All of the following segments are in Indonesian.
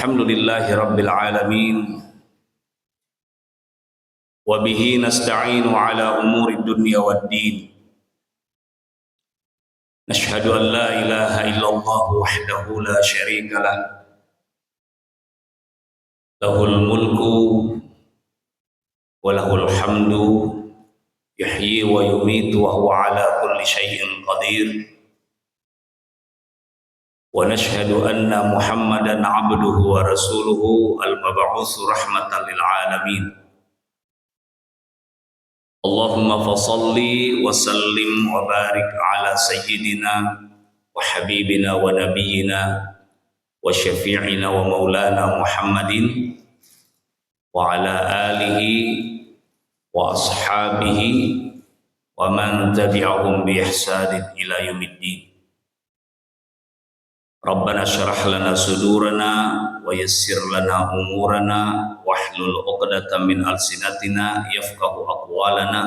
Alhamdulillahi Rabbil Alamin. Wa bihi nasta'inu ala umuri dunya wad din. Nashhadu an la ilaha illallah wahdahu la syarika lah. Lahul mulku wa lahul hamdu yuhyi wa yumitu wa huwa ala kulli syai'in qadir. Wa nashhadu anna Muhammadan abduhu wa rasuluhu al-mab'uts rahmatan lil alamin. Allahumma fasalli wa sallim wa barik ala sayyidina wa habibina wa nabiyyina wa syafi'ina wa maulana Muhammadin wa ala alihi wa ashabihi wa man tabi'ahum bi ihsanin ila yaumiddin. Rabbana syrah lana sudurana wa yassir lana umurana wahlul 'uqdatam min alsinatina yafqahu aqwalana.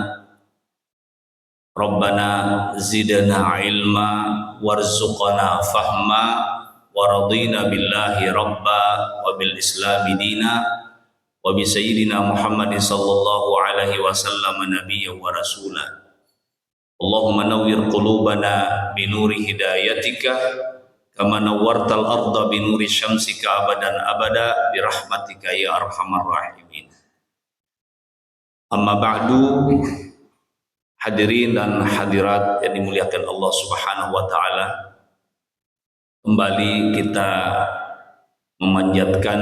Rabbana zidna ilma warzuqna fahma wa radina billahi rabba wa bil islami dina wa bi sayyidina Muhammadin sallallahu alaihi wasallam nabiyyan wa rasula. Allahumma nawwir qulubana bi nuri hidayatika kama nawwartal arda bi nuri syamsika abadan abada bi rahmatika ya arhamar rahimin. Amma ba'du, hadirin dan hadirat yang dimuliakan Allah Subhanahu wa taala. Kembali kita memanjatkan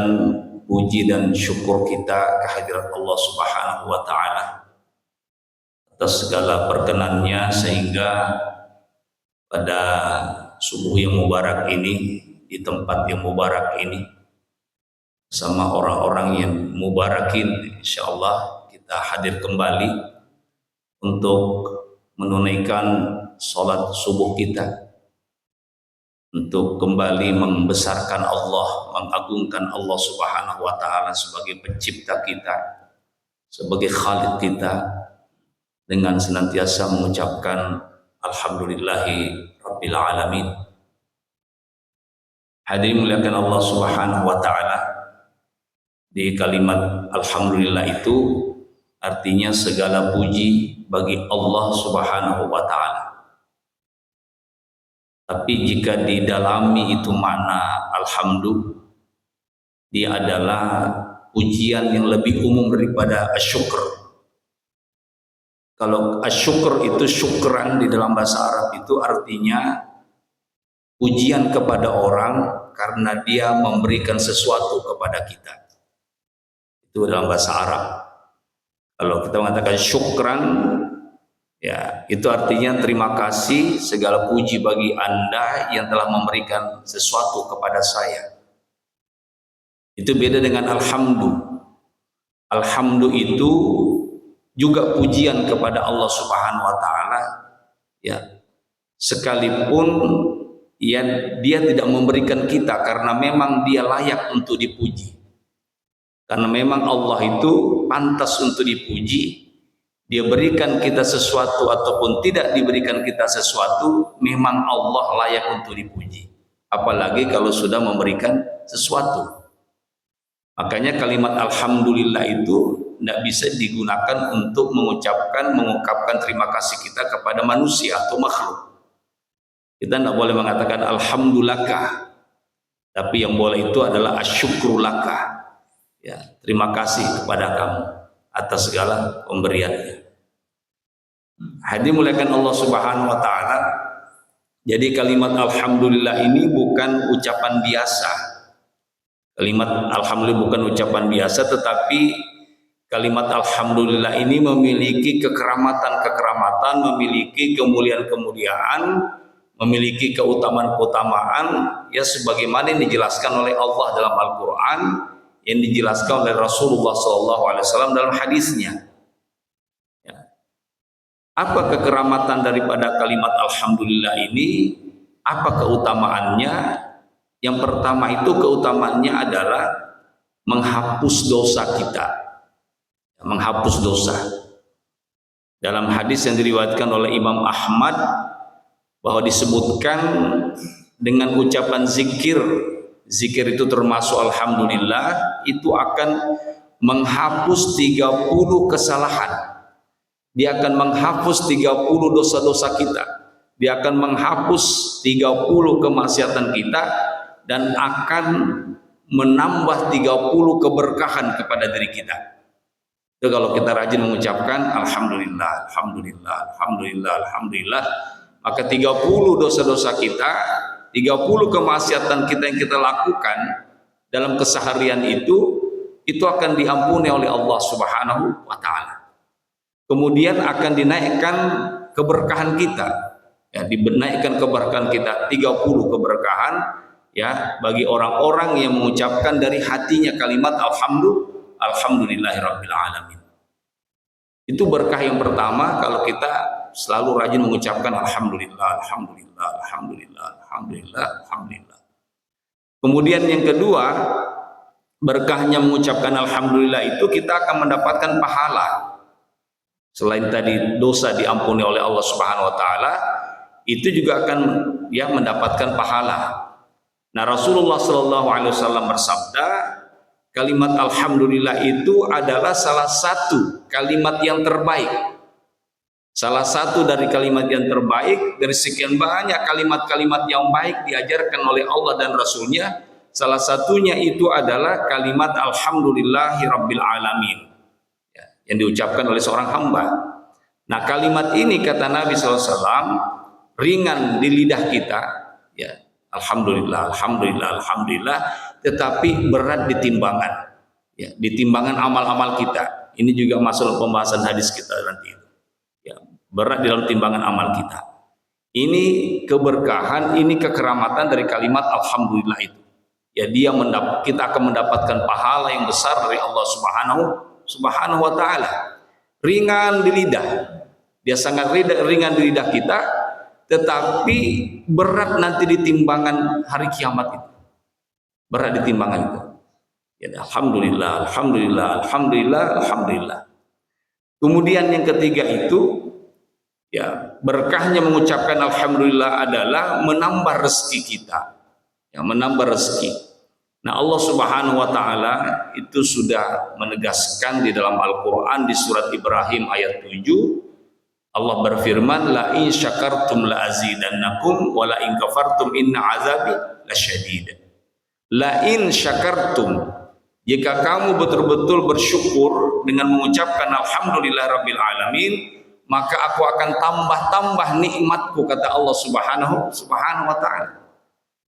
puji dan syukur kita kehadirat Allah Subhanahu wa taala atas segala perkenannya sehingga pada subuh yang mubarak ini, di tempat yang mubarak ini, sama orang-orang yang mubarakin, insyaallah kita hadir kembali untuk menunaikan sholat subuh kita, untuk kembali membesarkan Allah, mengagungkan Allah Subhanahu wa taala sebagai pencipta kita, sebagai Khaliq kita, dengan senantiasa mengucapkan alhamdulillahi Rabbil Alamin. Hadirin muliakan Allah Subhanahu wa taala. Di kalimat alhamdulillah itu artinya segala puji bagi Allah Subhanahu wa taala. Tapi jika didalami itu makna alhamdulillah, dia adalah pujian yang lebih umum daripada asyukur. Kalau asyukur itu syukran di dalam bahasa Arab itu artinya pujian kepada orang karena dia memberikan sesuatu kepada kita. Itu dalam bahasa Arab. Kalau kita mengatakan syukran, ya itu artinya terima kasih, segala puji bagi Anda yang telah memberikan sesuatu kepada saya. Itu beda dengan alhamdulillah. Alhamdulillah itu juga pujian kepada Allah Subhanahu wa taala, ya. Sekalipun ya dia tidak memberikan kita karena memang dia layak untuk dipuji. Karena memang Allah itu pantas untuk dipuji. Dia berikan kita sesuatu ataupun tidak diberikan kita sesuatu, memang Allah layak untuk dipuji. Apalagi kalau sudah memberikan sesuatu. Makanya kalimat alhamdulillah itu tidak bisa digunakan untuk mengungkapkan terima kasih kita kepada manusia atau makhluk. Kita tidak boleh mengatakan alhamdulillahkah, tapi yang boleh itu adalah asyukrulaka. Ya, terima kasih kepada kamu atas segala pemberiannya. Hadirin muliakan Allah Subhanahu wa taala. Jadi kalimat alhamdulillah ini bukan ucapan biasa. Kalimat alhamdulillah bukan ucapan biasa, tetapi kalimat alhamdulillah ini memiliki kekeramatan-kekeramatan, memiliki kemuliaan-kemuliaan, memiliki keutamaan-keutamaan, ya sebagaimana yang dijelaskan oleh Allah dalam Al-Quran, yang dijelaskan oleh Rasulullah SAW dalam hadisnya. Ya. Apa kekeramatan daripada kalimat alhamdulillah ini? Apa keutamaannya? Yang pertama itu keutamaannya adalah menghapus dosa kita. Menghapus dosa. Dalam hadis yang diriwayatkan oleh Imam Ahmad bahwa disebutkan dengan ucapan zikir zikir itu termasuk alhamdulillah, itu akan menghapus 30 kesalahan. Dia akan menghapus 30 dosa-dosa kita. Dia akan menghapus 30 kemaksiatan kita dan akan menambah 30 keberkahan kepada diri kita. Itu kalau kita rajin mengucapkan alhamdulillah, alhamdulillah, alhamdulillah, alhamdulillah, maka 30 dosa-dosa kita, 30 kemaksiatan kita yang kita lakukan dalam keseharian itu akan diampuni oleh Allah Subhanahu wa taala. Kemudian akan dinaikkan keberkahan kita. Ya, dinaikkan keberkahan kita 30 keberkahan ya bagi orang-orang yang mengucapkan dari hatinya kalimat alhamdulillahirabbil alamin. Itu berkah yang pertama kalau kita selalu rajin mengucapkan alhamdulillah, alhamdulillah, alhamdulillah, alhamdulillah, alhamdulillah. Kemudian yang kedua, berkahnya mengucapkan alhamdulillah itu kita akan mendapatkan pahala. Selain tadi dosa diampuni oleh Allah Subhanahu wa taala, itu juga akan ya mendapatkan pahala. Nah, Rasulullah sallallahu alaihi wasallam bersabda, kalimat alhamdulillah itu adalah salah satu kalimat yang terbaik. Salah satu dari kalimat yang terbaik dari sekian banyak kalimat-kalimat yang baik diajarkan oleh Allah dan Rasulnya. Salah satunya itu adalah kalimat alhamdulillahirabbil alamin, ya, yang diucapkan oleh seorang hamba. Nah, kalimat ini kata Nabi SAW ringan di lidah kita, ya, alhamdulillah, alhamdulillah, alhamdulillah, tetapi berat di timbangan, ya, di timbangan amal-amal kita. Ini juga masuk pembahasan hadis kita nanti, ya, berat di dalam timbangan amal kita. Ini keberkahan, ini kekeramatan dari kalimat alhamdulillah itu. Ya, kita akan mendapatkan pahala yang besar dari Allah Subhanahu wa taala. Ringan di lidah. Dia sangat ringan di lidah kita, tetapi berat nanti di timbangan hari kiamat itu. Berat di timbangan itu. Ya, alhamdulillah, alhamdulillah, alhamdulillah, alhamdulillah. Kemudian yang ketiga itu, ya, berkahnya mengucapkan alhamdulillah adalah menambah rezeki kita. Yang menambah rezeki. Nah, Allah Subhanahu wa taala itu sudah menegaskan di dalam Al-Qur'an di surat Ibrahim ayat 7, Allah berfirman, la in syakartum la azidannakum wa la in kafartum inna azabi lasyadid. La in syakartum, jika kamu betul-betul bersyukur dengan mengucapkan alhamdulillah rabbil alamin, maka aku akan tambah-tambah nikmatku, kata Allah Subhanahu wa taala.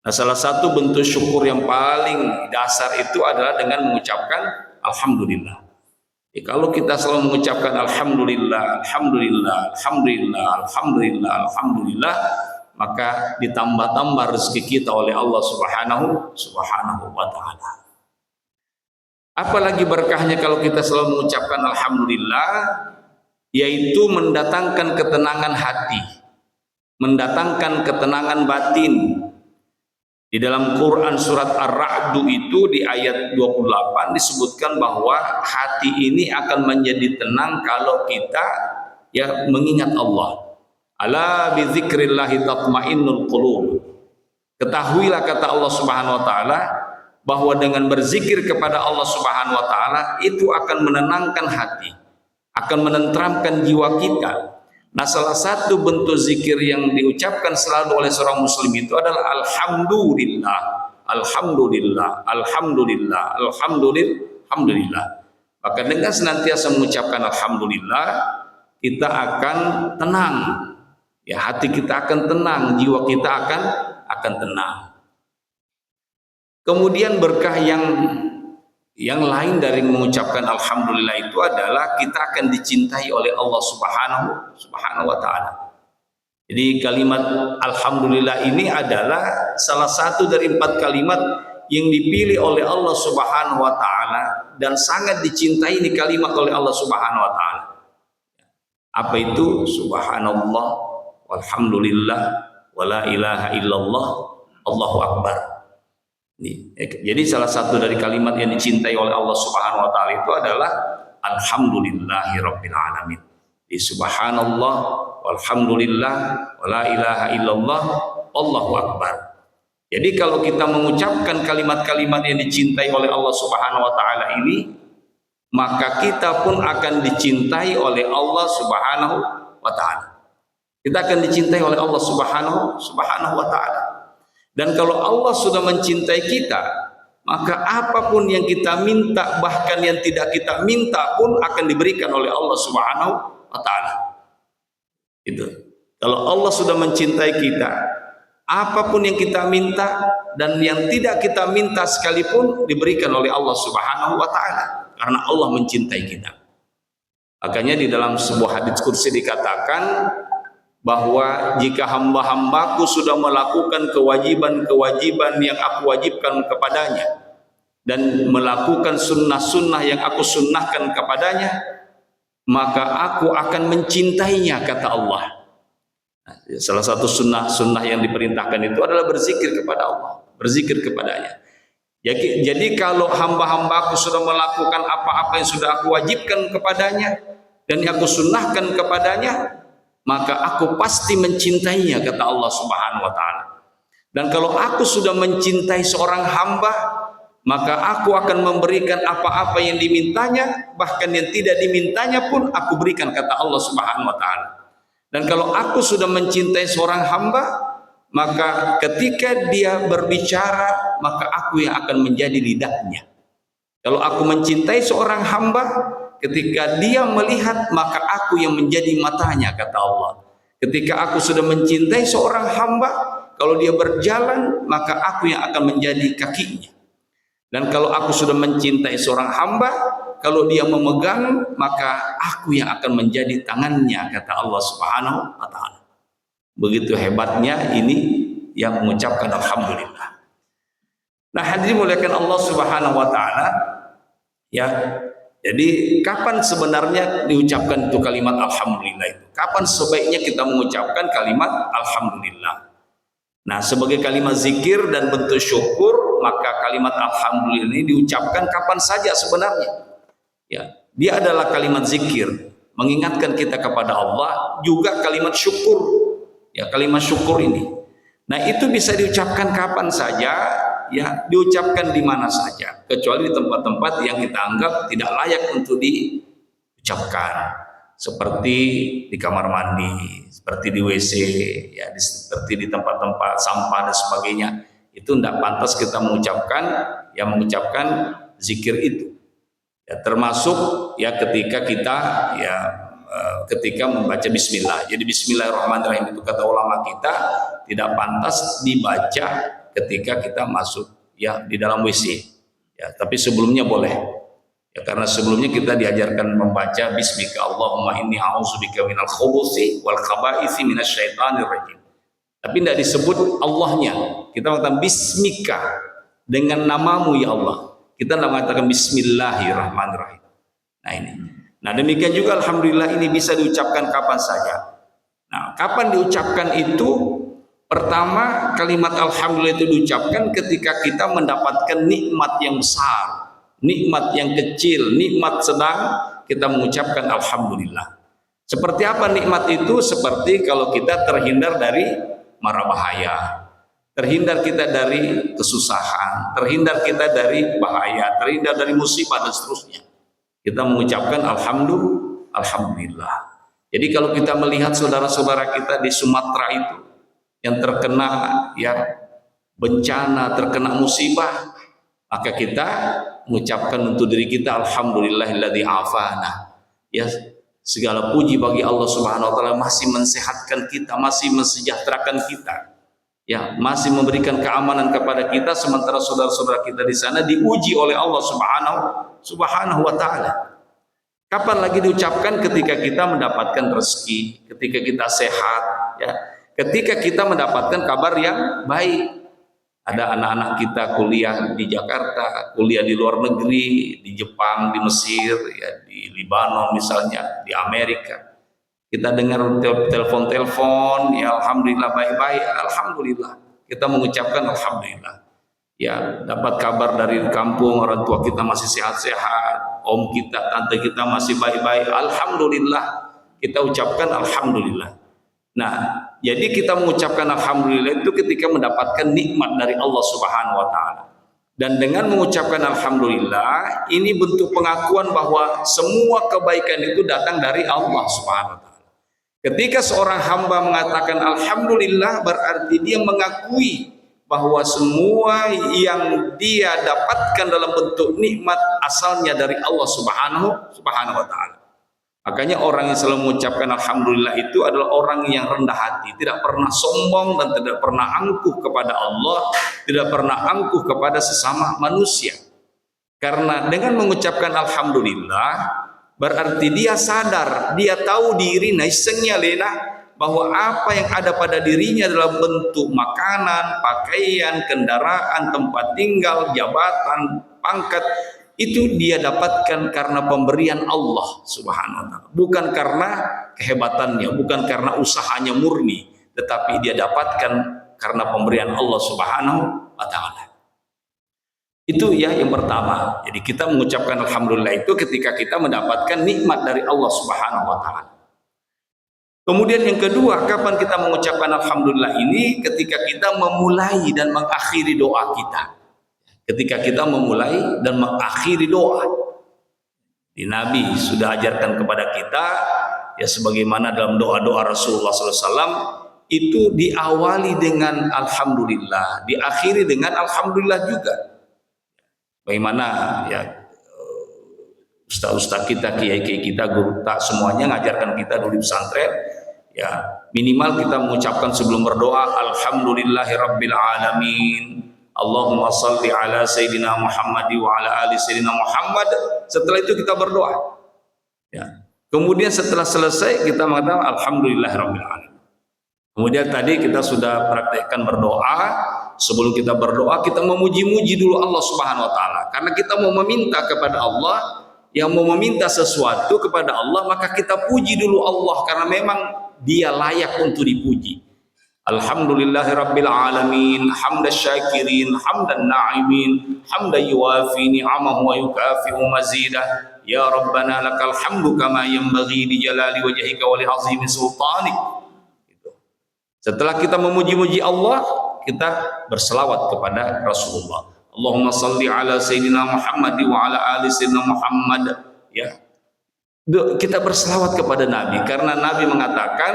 Nah, salah satu bentuk syukur yang paling dasar itu adalah dengan mengucapkan alhamdulillah. Ya, kalau kita selalu mengucapkan alhamdulillah, alhamdulillah, alhamdulillah, alhamdulillah, alhamdulillah, maka ditambah-tambah rezeki kita oleh Allah Subhanahu wa taala. Apalagi berkahnya kalau kita selalu mengucapkan alhamdulillah, yaitu mendatangkan ketenangan hati, mendatangkan ketenangan batin. Di dalam Quran surat Ar-Ra'd itu di ayat 28 disebutkan bahwa hati ini akan menjadi tenang kalau kita ya mengingat Allah. Ala bi dzikrillahi tatmainnul qulub. Ketahuilah, kata Allah Subhanahu wa taala, bahwa dengan berzikir kepada Allah Subhanahu wa taala itu akan menenangkan hati, akan menenteramkan jiwa kita. Nah, salah satu bentuk zikir yang diucapkan selalu oleh seorang muslim itu adalah alhamdulillah, alhamdulillah, alhamdulillah, alhamdulillah. Maka dengan senantiasa mengucapkan alhamdulillah, kita akan tenang. Ya, hati kita akan tenang, jiwa kita akan tenang. Kemudian berkah yang lain dari mengucapkan alhamdulillah itu adalah kita akan dicintai oleh Allah Subhanahu wa taala. Jadi kalimat alhamdulillah ini adalah salah satu dari 4 kalimat yang dipilih oleh Allah Subhanahu wa taala dan sangat dicintai ini kalimat oleh Allah Subhanahu wa taala. Apa itu? Subhanallah walhamdulillah wala ilaha illallah Allahu akbar. Jadi salah satu dari kalimat yang dicintai oleh Allah Subhanahu wa taala itu adalah alhamdulillahirabbil alamin. Di subhanallah walhamdulillah wala ilaha illallah Allahu akbar. Jadi kalau kita mengucapkan kalimat-kalimat yang dicintai oleh Allah Subhanahu wa taala ini, maka kita pun akan dicintai oleh Allah Subhanahu wa taala. Kita akan dicintai oleh Allah Subhanahu wa taala. Dan kalau Allah sudah mencintai kita, maka apapun yang kita minta, bahkan yang tidak kita minta pun akan diberikan oleh Allah Subhanahu wa taala. Itu. Kalau Allah sudah mencintai kita, apapun yang kita minta dan yang tidak kita minta sekalipun diberikan oleh Allah Subhanahu wa taala, karena Allah mencintai kita. Makanya di dalam sebuah hadits kursi dikatakan bahwa jika hamba-hambaku sudah melakukan kewajiban-kewajiban yang aku wajibkan kepadanya dan melakukan sunnah-sunnah yang aku sunnahkan kepadanya, maka aku akan mencintainya, kata Allah. Salah satu sunnah-sunnah yang diperintahkan itu adalah berzikir kepada Allah, berzikir kepadanya. Jadi kalau hamba-hambaku sudah melakukan apa-apa yang sudah aku wajibkan kepadanya dan yang aku sunnahkan kepadanya, maka aku pasti mencintainya, kata Allah Subhanahu wa taala. Dan kalau aku sudah mencintai seorang hamba, maka aku akan memberikan apa-apa yang dimintanya, bahkan yang tidak dimintanya pun aku berikan, kata Allah Subhanahu wa taala. Dan kalau aku sudah mencintai seorang hamba, maka ketika dia berbicara, maka aku yang akan menjadi lidahnya. Kalau aku mencintai seorang hamba, ketika dia melihat, maka aku yang menjadi matanya, kata Allah. Ketika aku sudah mencintai seorang hamba, kalau dia berjalan, maka aku yang akan menjadi kakinya. Dan kalau aku sudah mencintai seorang hamba, kalau dia memegang, maka aku yang akan menjadi tangannya, kata Allah Subhanahu wa taala. Begitu hebatnya ini yang mengucapkan alhamdulillah. Nah, hadirin muliakan Allah Subhanahu wa taala, ya. Jadi kapan sebenarnya diucapkan itu kalimat alhamdulillah itu? Kapan sebaiknya kita mengucapkan kalimat alhamdulillah? Nah, sebagai kalimat zikir dan bentuk syukur, maka kalimat alhamdulillah ini diucapkan kapan saja sebenarnya. Ya, dia adalah kalimat zikir, mengingatkan kita kepada Allah, juga kalimat syukur. Ya, kalimat syukur ini. Nah, itu bisa diucapkan kapan saja, ya, diucapkan di mana saja, kecuali di tempat-tempat yang kita anggap tidak layak untuk diucapkan, seperti di kamar mandi, seperti di WC, ya, seperti di tempat-tempat sampah dan sebagainya. Itu tidak pantas kita mengucapkan zikir itu. Ya, termasuk ya ketika kita ketika membaca bismillah. Jadi bismillahirrahmanirrahim itu kata ulama kita tidak pantas dibaca ketika kita masuk ya di dalam WC. Ya, tapi sebelumnya boleh. Ya, karena sebelumnya kita diajarkan membaca bismika Allahumma inni a'udzubika minal khubuthi wal khabaithi minasyaitonir rajim. Tapi tidak disebut Allahnya. Kita mengatakan bismika, dengan namamu ya Allah. Kita tidak mengatakan bismillahirrahmanirrahim. Nah ini. Nah demikian juga alhamdulillah ini bisa diucapkan kapan saja. Nah, kapan diucapkan itu? Pertama, kalimat alhamdulillah itu diucapkan ketika kita mendapatkan nikmat yang besar, nikmat yang kecil, nikmat sedang, kita mengucapkan alhamdulillah. Seperti apa nikmat itu? Seperti kalau kita terhindar dari mara bahaya, terhindar kita dari kesusahan, terhindar kita dari bahaya, terhindar dari musibah dan seterusnya. Kita mengucapkan alhamdulillah. Jadi kalau kita melihat saudara-saudara kita di Sumatera itu yang terkena ya bencana, terkena musibah, maka kita mengucapkan untuk diri kita alhamdulillahilladzi afana. Ya, segala puji bagi Allah Subhanahu wa taala masih mensehatkan kita, masih mensejahterakan kita. Ya, masih memberikan keamanan kepada kita sementara saudara-saudara kita di sana diuji oleh Allah Subhanahu wa taala. Kapan lagi diucapkan? Ketika kita mendapatkan rezeki, ketika kita sehat, ya. Ketika kita mendapatkan kabar yang baik. Ada anak-anak kita kuliah di Jakarta, kuliah di luar negeri, di Jepang, di Mesir, ya, di Libanon misalnya, di Amerika. Kita dengar telepon, ya alhamdulillah baik-baik, alhamdulillah. Kita mengucapkan alhamdulillah. Ya, dapat kabar dari kampung orang tua kita masih sehat-sehat, om kita, tante kita masih baik-baik, alhamdulillah. Kita ucapkan alhamdulillah. Nah, jadi kita mengucapkan alhamdulillah itu ketika mendapatkan nikmat dari Allah Subhanahu wa taala. Dan dengan mengucapkan alhamdulillah, ini bentuk pengakuan bahwa semua kebaikan itu datang dari Allah Subhanahu wa taala. Ketika seorang hamba mengatakan alhamdulillah, berarti dia mengakui bahwa semua yang dia dapatkan dalam bentuk nikmat asalnya dari Allah Subhanahu wa taala. Makanya orang yang selalu mengucapkan alhamdulillah itu adalah orang yang rendah hati, tidak pernah sombong dan tidak pernah angkuh kepada Allah, tidak pernah angkuh kepada sesama manusia. Karena dengan mengucapkan alhamdulillah berarti dia sadar, dia tahu diri naisengnya lena bahwa apa yang ada pada dirinya dalam bentuk makanan, pakaian, kendaraan, tempat tinggal, jabatan, pangkat, itu dia dapatkan karena pemberian Allah Subhanahu wa taala, bukan karena kehebatannya, bukan karena usahanya murni, tetapi dia dapatkan karena pemberian Allah Subhanahu wa taala. Itu ya yang pertama. Jadi kita mengucapkan alhamdulillah itu ketika kita mendapatkan nikmat dari Allah Subhanahu wa taala. Kemudian yang kedua, kapan kita mengucapkan alhamdulillah ini? Ketika kita memulai dan mengakhiri doa kita. Ketika kita memulai dan mengakhiri doa. Di Nabi sudah ajarkan kepada kita, ya sebagaimana dalam doa-doa Rasulullah SAW, itu diawali dengan alhamdulillah, diakhiri dengan alhamdulillah juga. Bagaimana ya ustaz-ustaz kita, kiai-kiai kita, guru tak semuanya ngajarkan kita dulu di pesantren, ya minimal kita mengucapkan sebelum berdoa alhamdulillahirabbil alamin, Allahumma salli ala sayyidina Muhammad wa ala ali sayyidina Muhammad. Setelah itu kita berdoa. Ya. Kemudian setelah selesai kita mengatakan alhamdulillahirabbil alamin. Kemudian tadi kita sudah praktekkan berdoa. Sebelum kita berdoa, kita memuji-muji dulu Allah Subhanahu wa taala. Karena kita mau meminta kepada Allah, yang mau meminta sesuatu kepada Allah, maka kita puji dulu Allah karena memang Dia layak untuk dipuji. Alhamdulillahirabbil alamin, hamdas syakirin, hamdan na'imin, hamdan yuwafi ni'amahu wa yukafi'u mazidah. Ya Rabbana lakal hamdu kama yanbaghi li jalali wajhika wa li 'azimi sultanik. Setelah kita memuji-muji Allah, kita berselawat kepada Rasulullah. Allahumma salli ala sayyidina Muhammad wa ala ali sayyidina Muhammad. Ya. Kita berselawat kepada Nabi karena Nabi mengatakan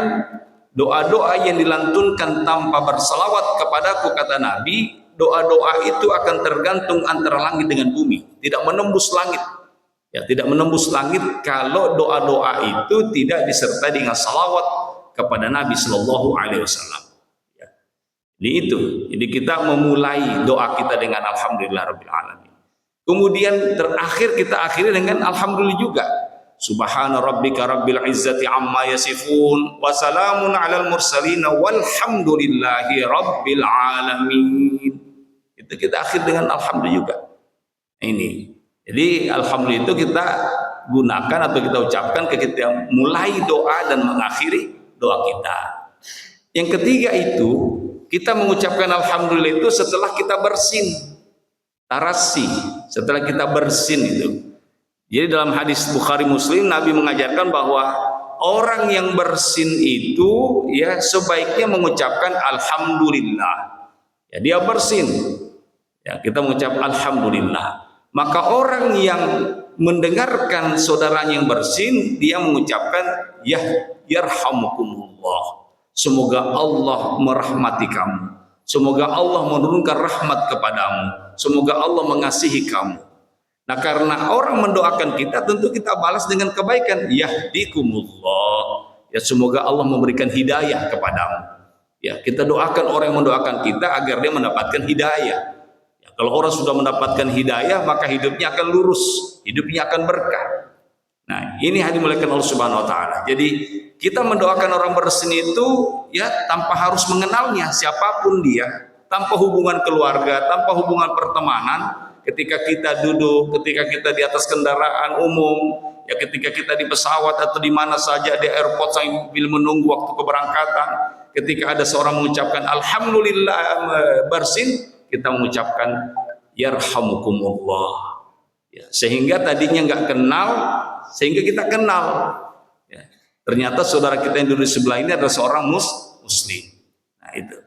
doa-doa yang dilantunkan tanpa berselawat kepadaku, kata Nabi, doa-doa itu akan tergantung antara langit dengan bumi, tidak menembus langit. Ya, tidak menembus langit kalau doa-doa itu tidak disertai dengan salawat kepada Nabi Sallallahu Alaihi Wasallam. Jadi kita memulai doa kita dengan alhamdulillahirabbil alamin. Kemudian terakhir kita akhiri dengan alhamdulillah juga. Subhana rabbika rabbil izzati amma yasifun wa salamun alal mursalin walhamdulillahi rabbil alamin. Itu kita akhir dengan alhamdulillah juga. Ini. Jadi alhamdulillah itu kita gunakan atau kita ucapkan ketika mulai doa dan mengakhiri doa kita. Yang ketiga itu kita mengucapkan alhamdulillah itu setelah kita bersin, tarasi, setelah kita bersin itu. Jadi dalam hadis Bukhari Muslim, Nabi mengajarkan bahwa orang yang bersin itu ya sebaiknya mengucapkan alhamdulillah. Ya, dia bersin, ya kita mengucap alhamdulillah. Maka orang yang mendengarkan saudaranya yang bersin, dia mengucapkan yarhamukumullah. Semoga Allah merahmati kamu. Semoga Allah menurunkan rahmat kepadamu. Semoga Allah mengasihi kamu. Nah, karena orang mendoakan kita, tentu kita balas dengan kebaikan. Yahdikumullah. Ya, semoga Allah memberikan hidayah kepadamu. Ya, kita doakan orang yang mendoakan kita agar dia mendapatkan hidayah. Ya, kalau orang sudah mendapatkan hidayah, maka hidupnya akan lurus, hidupnya akan berkah. Nah, ini yang dimuliakan Allah Subhanahu wa taala. Jadi kita mendoakan orang bersin itu ya tanpa harus mengenalnya siapapun dia, tanpa hubungan keluarga, tanpa hubungan pertemanan. Ketika kita duduk, ketika kita di atas kendaraan umum, ya ketika kita di pesawat atau di mana saja di airport sambil menunggu waktu keberangkatan, ketika ada seorang mengucapkan alhamdulillah bersin, kita mengucapkan yarhamukumullah. Ya, sehingga tadinya nggak kenal, sehingga kita kenal. Ya. Ternyata saudara kita yang duduk di sebelah ini adalah seorang muslim. muslim. Nah itu.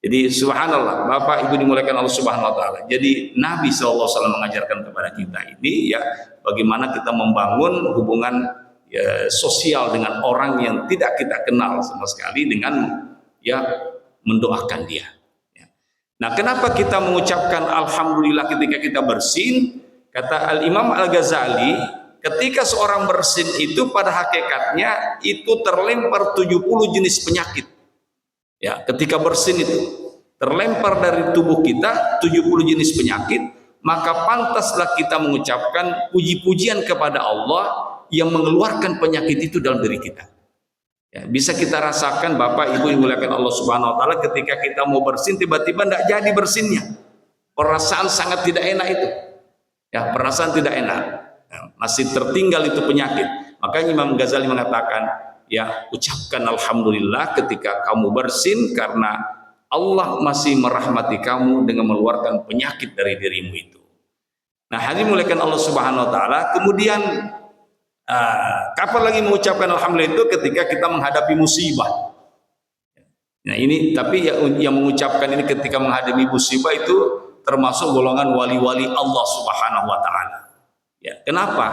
Jadi subhanallah, Bapak Ibu dimuliakan Allah Subhanahu wa taala. Jadi Nabi sallallahu alaihi wasallam mengajarkan kepada kita ini ya bagaimana kita membangun hubungan ya, sosial dengan orang yang tidak kita kenal sama sekali dengan ya mendoakan dia. Ya. Nah, kenapa kita mengucapkan alhamdulillah ketika kita bersin? Kata Al-Imam Al-Ghazali, ketika seorang bersin itu pada hakikatnya itu terlempar 70 jenis penyakit. Ya, ketika bersin itu terlempar dari tubuh kita 70 jenis penyakit, maka pantaslah kita mengucapkan puji-pujian kepada Allah yang mengeluarkan penyakit itu dalam diri kita. Ya, bisa kita rasakan Bapak Ibu yang dimuliakan Allah Subhanahu wa taala ketika kita mau bersin tiba-tiba tidak jadi bersinnya. Perasaan sangat tidak enak itu. Ya, perasaan tidak enak. Ya, masih tertinggal itu penyakit. Makanya Imam Ghazali mengatakan, ya ucapkan alhamdulillah ketika kamu bersin karena Allah masih merahmati kamu dengan mengeluarkan penyakit dari dirimu itu. Nah, hadirin muliakan Allah Subhanahu wa taala, kemudian kapan lagi mengucapkan alhamdulillah itu ketika kita menghadapi musibah. Nah, ini tapi yang mengucapkan ini ketika menghadapi musibah itu termasuk golongan wali-wali Allah Subhanahu wa taala. Ya, kenapa?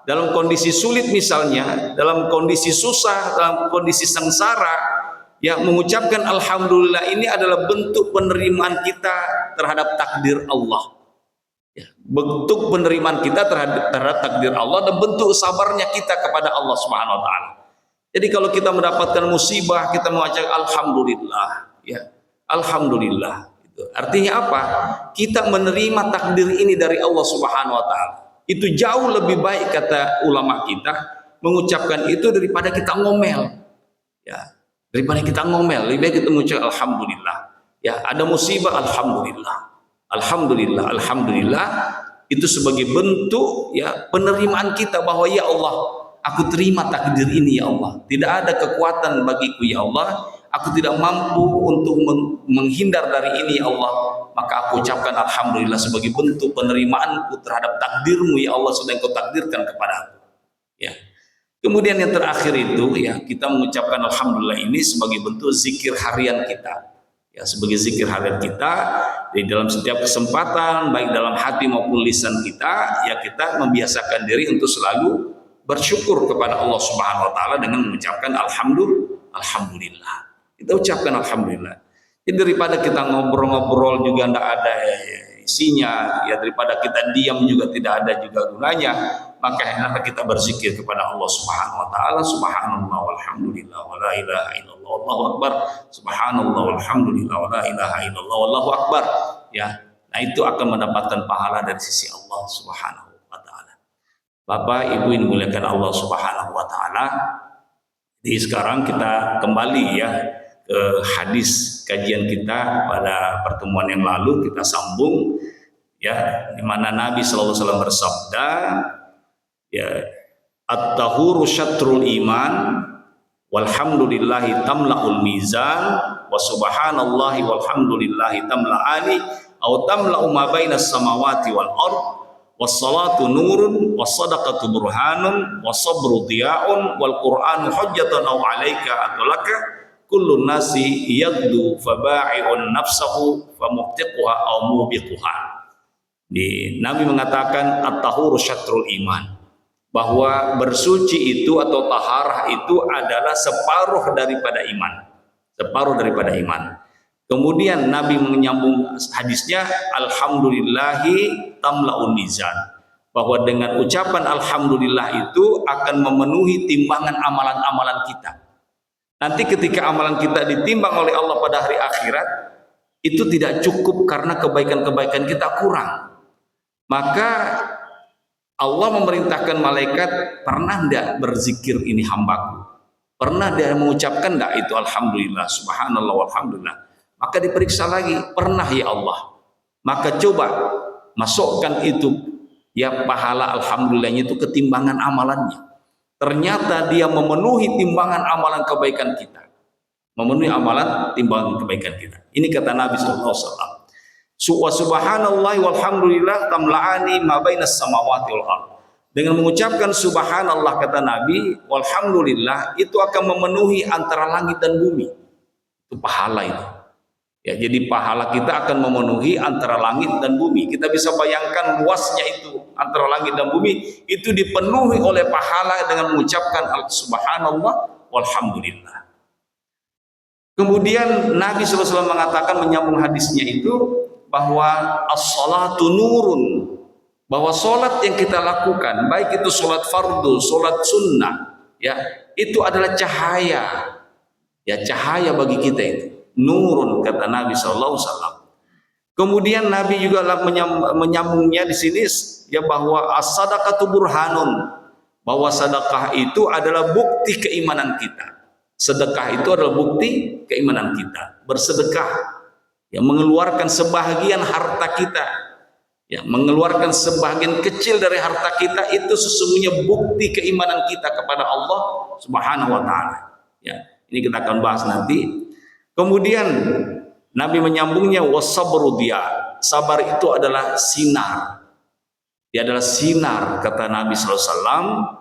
Dalam kondisi sulit misalnya, dalam kondisi susah, dalam kondisi sengsara, ya mengucapkan alhamdulillah ini adalah bentuk penerimaan kita terhadap takdir Allah. Ya, bentuk penerimaan kita terhadap takdir Allah dan bentuk sabarnya kita kepada Allah Subhanahu wa taala. Jadi kalau kita mendapatkan musibah, kita mengucapkan alhamdulillah, ya. Alhamdulillah. Itu artinya apa? Kita menerima takdir ini dari Allah Subhanahu wa taala. Itu jauh lebih baik kata ulama kita mengucapkan itu daripada kita ngomel. Ya, daripada kita ngomel, lebih baik kita mengucap alhamdulillah. Ya, ada musibah alhamdulillah. Alhamdulillah, alhamdulillah itu sebagai bentuk ya penerimaan kita bahwa ya Allah, aku terima takdir ini ya Allah. Tidak ada kekuatan bagiku ya Allah. Aku tidak mampu untuk menghindar dari ini ya Allah. Maka aku ucapkan alhamdulillah sebagai bentuk penerimaanku terhadap takdirmu ya Allah sudah engkau takdirkan kepada aku. Ya. Kemudian yang terakhir itu ya kita mengucapkan alhamdulillah ini sebagai bentuk zikir harian kita. Ya, sebagai zikir harian kita di dalam setiap kesempatan baik dalam hati maupun lisan kita ya kita membiasakan diri untuk selalu bersyukur kepada Allah Subhanahu wa taala dengan mengucapkan alhamdulillah. Kita ucapkan alhamdulillah. Jadi daripada kita ngobrol-ngobrol juga tidak ada isinya, ya daripada kita diam juga tidak ada juga gunanya, maka hendaklah kita berzikir kepada Allah Subhanahu wa taala, subhanallah walhamdulillah wala ilaha illallah wallahu akbar, subhanallah walhamdulillah wala ilaha illallah wallahu akbar. Ya, nah itu akan mendapatkan pahala dari sisi Allah Subhanahu wa taala. Bapak Ibu yang dimuliakan Allah Subhanahu wa taala, jadi sekarang kita kembali ya ke hadis kajian kita pada pertemuan yang lalu, kita sambung ya di mana Nabi sallallahu alaihi wasallam bersabda ya at-tahuru syatrul iman walhamdulillahi tamla'ul mizan wa subhanallahi walhamdulillahi tamla'ani atau tamla'u ma bainas samawati wal ard was salatu nurun was sadaqatu burhanun was sabru diya'un wal qur'anu hujjatan aw 'alaika atulaka kullu nasi yagdu faba'i'un nafsahu famuhtiquha aw mubiquha. Nabi mengatakan at-tahuru syatrul iman, bahwa bersuci itu atau taharah itu adalah separuh daripada iman. Separuh daripada iman. Kemudian Nabi menyambung hadisnya alhamdulillahi tamla'ul mizan, bahwa dengan ucapan alhamdulillah itu akan memenuhi timbangan amalan-amalan kita. Nanti ketika amalan kita ditimbang oleh Allah pada hari akhirat, itu tidak cukup karena kebaikan-kebaikan kita kurang. Maka Allah memerintahkan malaikat, pernah tidak berzikir ini hambaku? Pernah dia mengucapkan tidak itu alhamdulillah, subhanallah, walhamdulillah? Maka diperiksa lagi, pernah ya Allah. Maka coba masukkan itu ya pahala alhamdulillahnya itu ketimbangan amalannya. Ternyata dia memenuhi timbangan amalan kebaikan kita, memenuhi amalan timbangan kebaikan kita. Ini kata Nabi SAW. Subhanallahi walhamdulillah tamla'ani ma bainas samawati wal ardh. Dengan mengucapkan subhanallah kata Nabi, walhamdulillah itu akan memenuhi antara langit dan bumi. Itu pahala itu. Ya, jadi pahala kita akan memenuhi antara langit dan bumi. Kita bisa bayangkan luasnya itu antara langit dan bumi itu dipenuhi oleh pahala dengan mengucapkan subhanallah walhamdulillah. Kemudian Nabi SAW mengatakan, menyambung hadisnya itu, bahwa as-salatu nurun, bahwa solat yang kita lakukan, baik itu solat fardu, solat sunnah, ya, itu adalah cahaya, ya, cahaya bagi kita itu. Nurun, kata Nabi SAW. Kemudian Nabi juga menyambungnya di sini, ya, bahwa as-sadaqatu burhanun, bahwa sedekah itu adalah bukti keimanan kita. Sedekah itu adalah bukti keimanan kita. Bersedekah, ya, mengeluarkan sebahagian harta kita, ya, mengeluarkan sebahagian kecil dari harta kita, itu sesungguhnya bukti keimanan kita kepada Allah Subhanahu wa taala. Ya, ini kita akan bahas nanti. Kemudian Nabi menyambungnya, wasabru dia, sabar itu adalah sinar. Dia adalah sinar, kata Nabi SAW.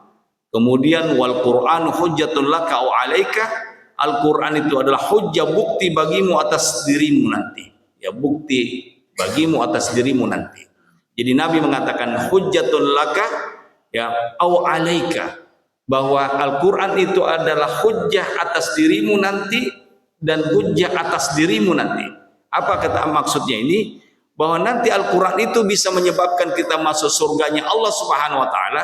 Kemudian wal Qur'an hujjatul laka wa 'alaika, Al-Qur'an itu adalah hujjah, bukti bagimu atas dirimu nanti. Ya, bukti bagimu atas dirimu nanti. Jadi Nabi mengatakan hujjatul laka, ya, au 'alaika, bahwa Al-Qur'an itu adalah hujjah atas dirimu nanti dan hujjah atas dirimu nanti. Apa kata maksudnya ini? Bahwa nanti Al-Qur'an itu bisa menyebabkan kita masuk surganya Allah Subhanahu wa taala,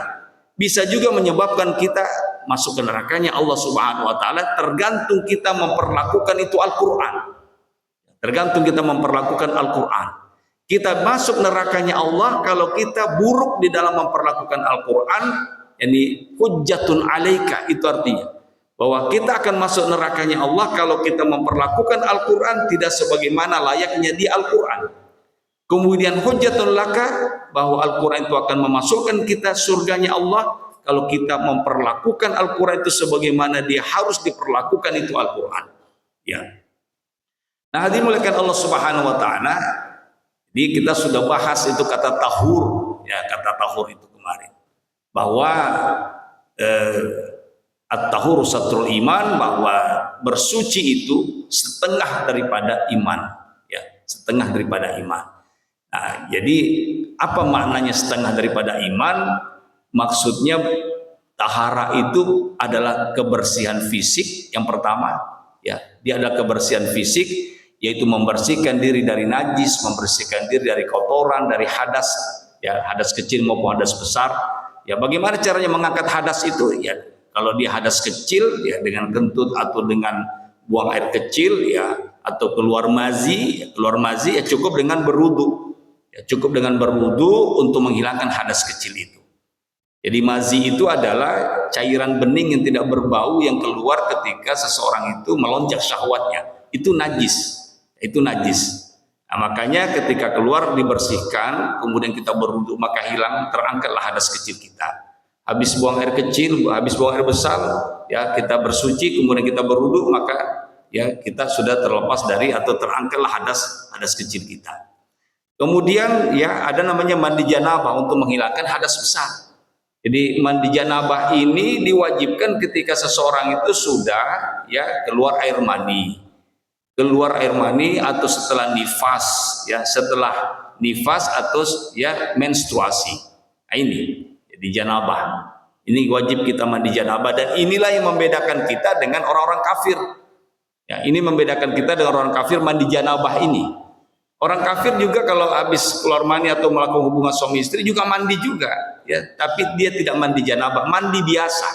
bisa juga menyebabkan kita masuk ke nerakanya Allah Subhanahu wa taala, tergantung kita memperlakukan itu Al-Qur'an. Tergantung kita memperlakukan Al-Qur'an. Kita masuk nerakanya Allah kalau kita buruk di dalam memperlakukan Al-Qur'an, yakni hujjatun 'alaika, itu artinya bahwa kita akan masuk nerakanya Allah kalau kita memperlakukan Al-Qur'an tidak sebagaimana layaknya di Al-Qur'an. Kemudian hujjatun laka, bahwa Al-Quran itu akan memasukkan kita surganya Allah kalau kita memperlakukan Al-Quran itu sebagaimana dia harus diperlakukan itu Al-Quran. Ya. Nah, dimuliakan Allah Subhanahu wa taala, jadi kita sudah bahas itu kata tahur, ya, kata tahur itu kemarin. Bahwa at-tahuru satrul iman, bahwa bersuci itu setengah daripada iman, ya, setengah daripada iman. Nah, jadi apa maknanya setengah daripada iman? Maksudnya tahara itu adalah kebersihan fisik yang pertama, ya, dia adalah kebersihan fisik, yaitu membersihkan diri dari najis, membersihkan diri dari kotoran, dari hadas, ya, hadas kecil maupun hadas besar. Ya, bagaimana caranya mengangkat hadas itu? Ya, kalau dia hadas kecil, ya, dengan kentut atau dengan buang air kecil, ya, atau keluar mazi, ya, cukup dengan berwudu. Ya, cukup dengan berwudu untuk menghilangkan hadas kecil itu. Jadi mazi itu adalah cairan bening yang tidak berbau yang keluar ketika seseorang itu melonjak syahwatnya. Itu najis. Itu najis. Nah, makanya ketika keluar dibersihkan, kemudian kita berwudu, maka hilang, terangkatlah hadas kecil kita. Habis buang air kecil, habis buang air besar, ya, kita bersuci, kemudian kita berwudu, maka, ya, kita sudah terlepas dari atau terangkatlah hadas kecil kita. Kemudian, ya, ada namanya mandi janabah untuk menghilangkan hadas besar. Jadi mandi janabah ini diwajibkan ketika seseorang itu sudah, ya, keluar air mani atau setelah nifas, ya, setelah nifas atau, ya, menstruasi. Nah, ini jadi janabah. Ini wajib kita mandi janabah, dan inilah yang membedakan kita dengan orang-orang kafir. Ya, ini membedakan kita dengan orang kafir, mandi janabah ini. Orang kafir juga kalau habis keluar mani atau melakukan hubungan suami istri juga mandi juga, ya, tapi dia tidak mandi janabah, mandi biasa.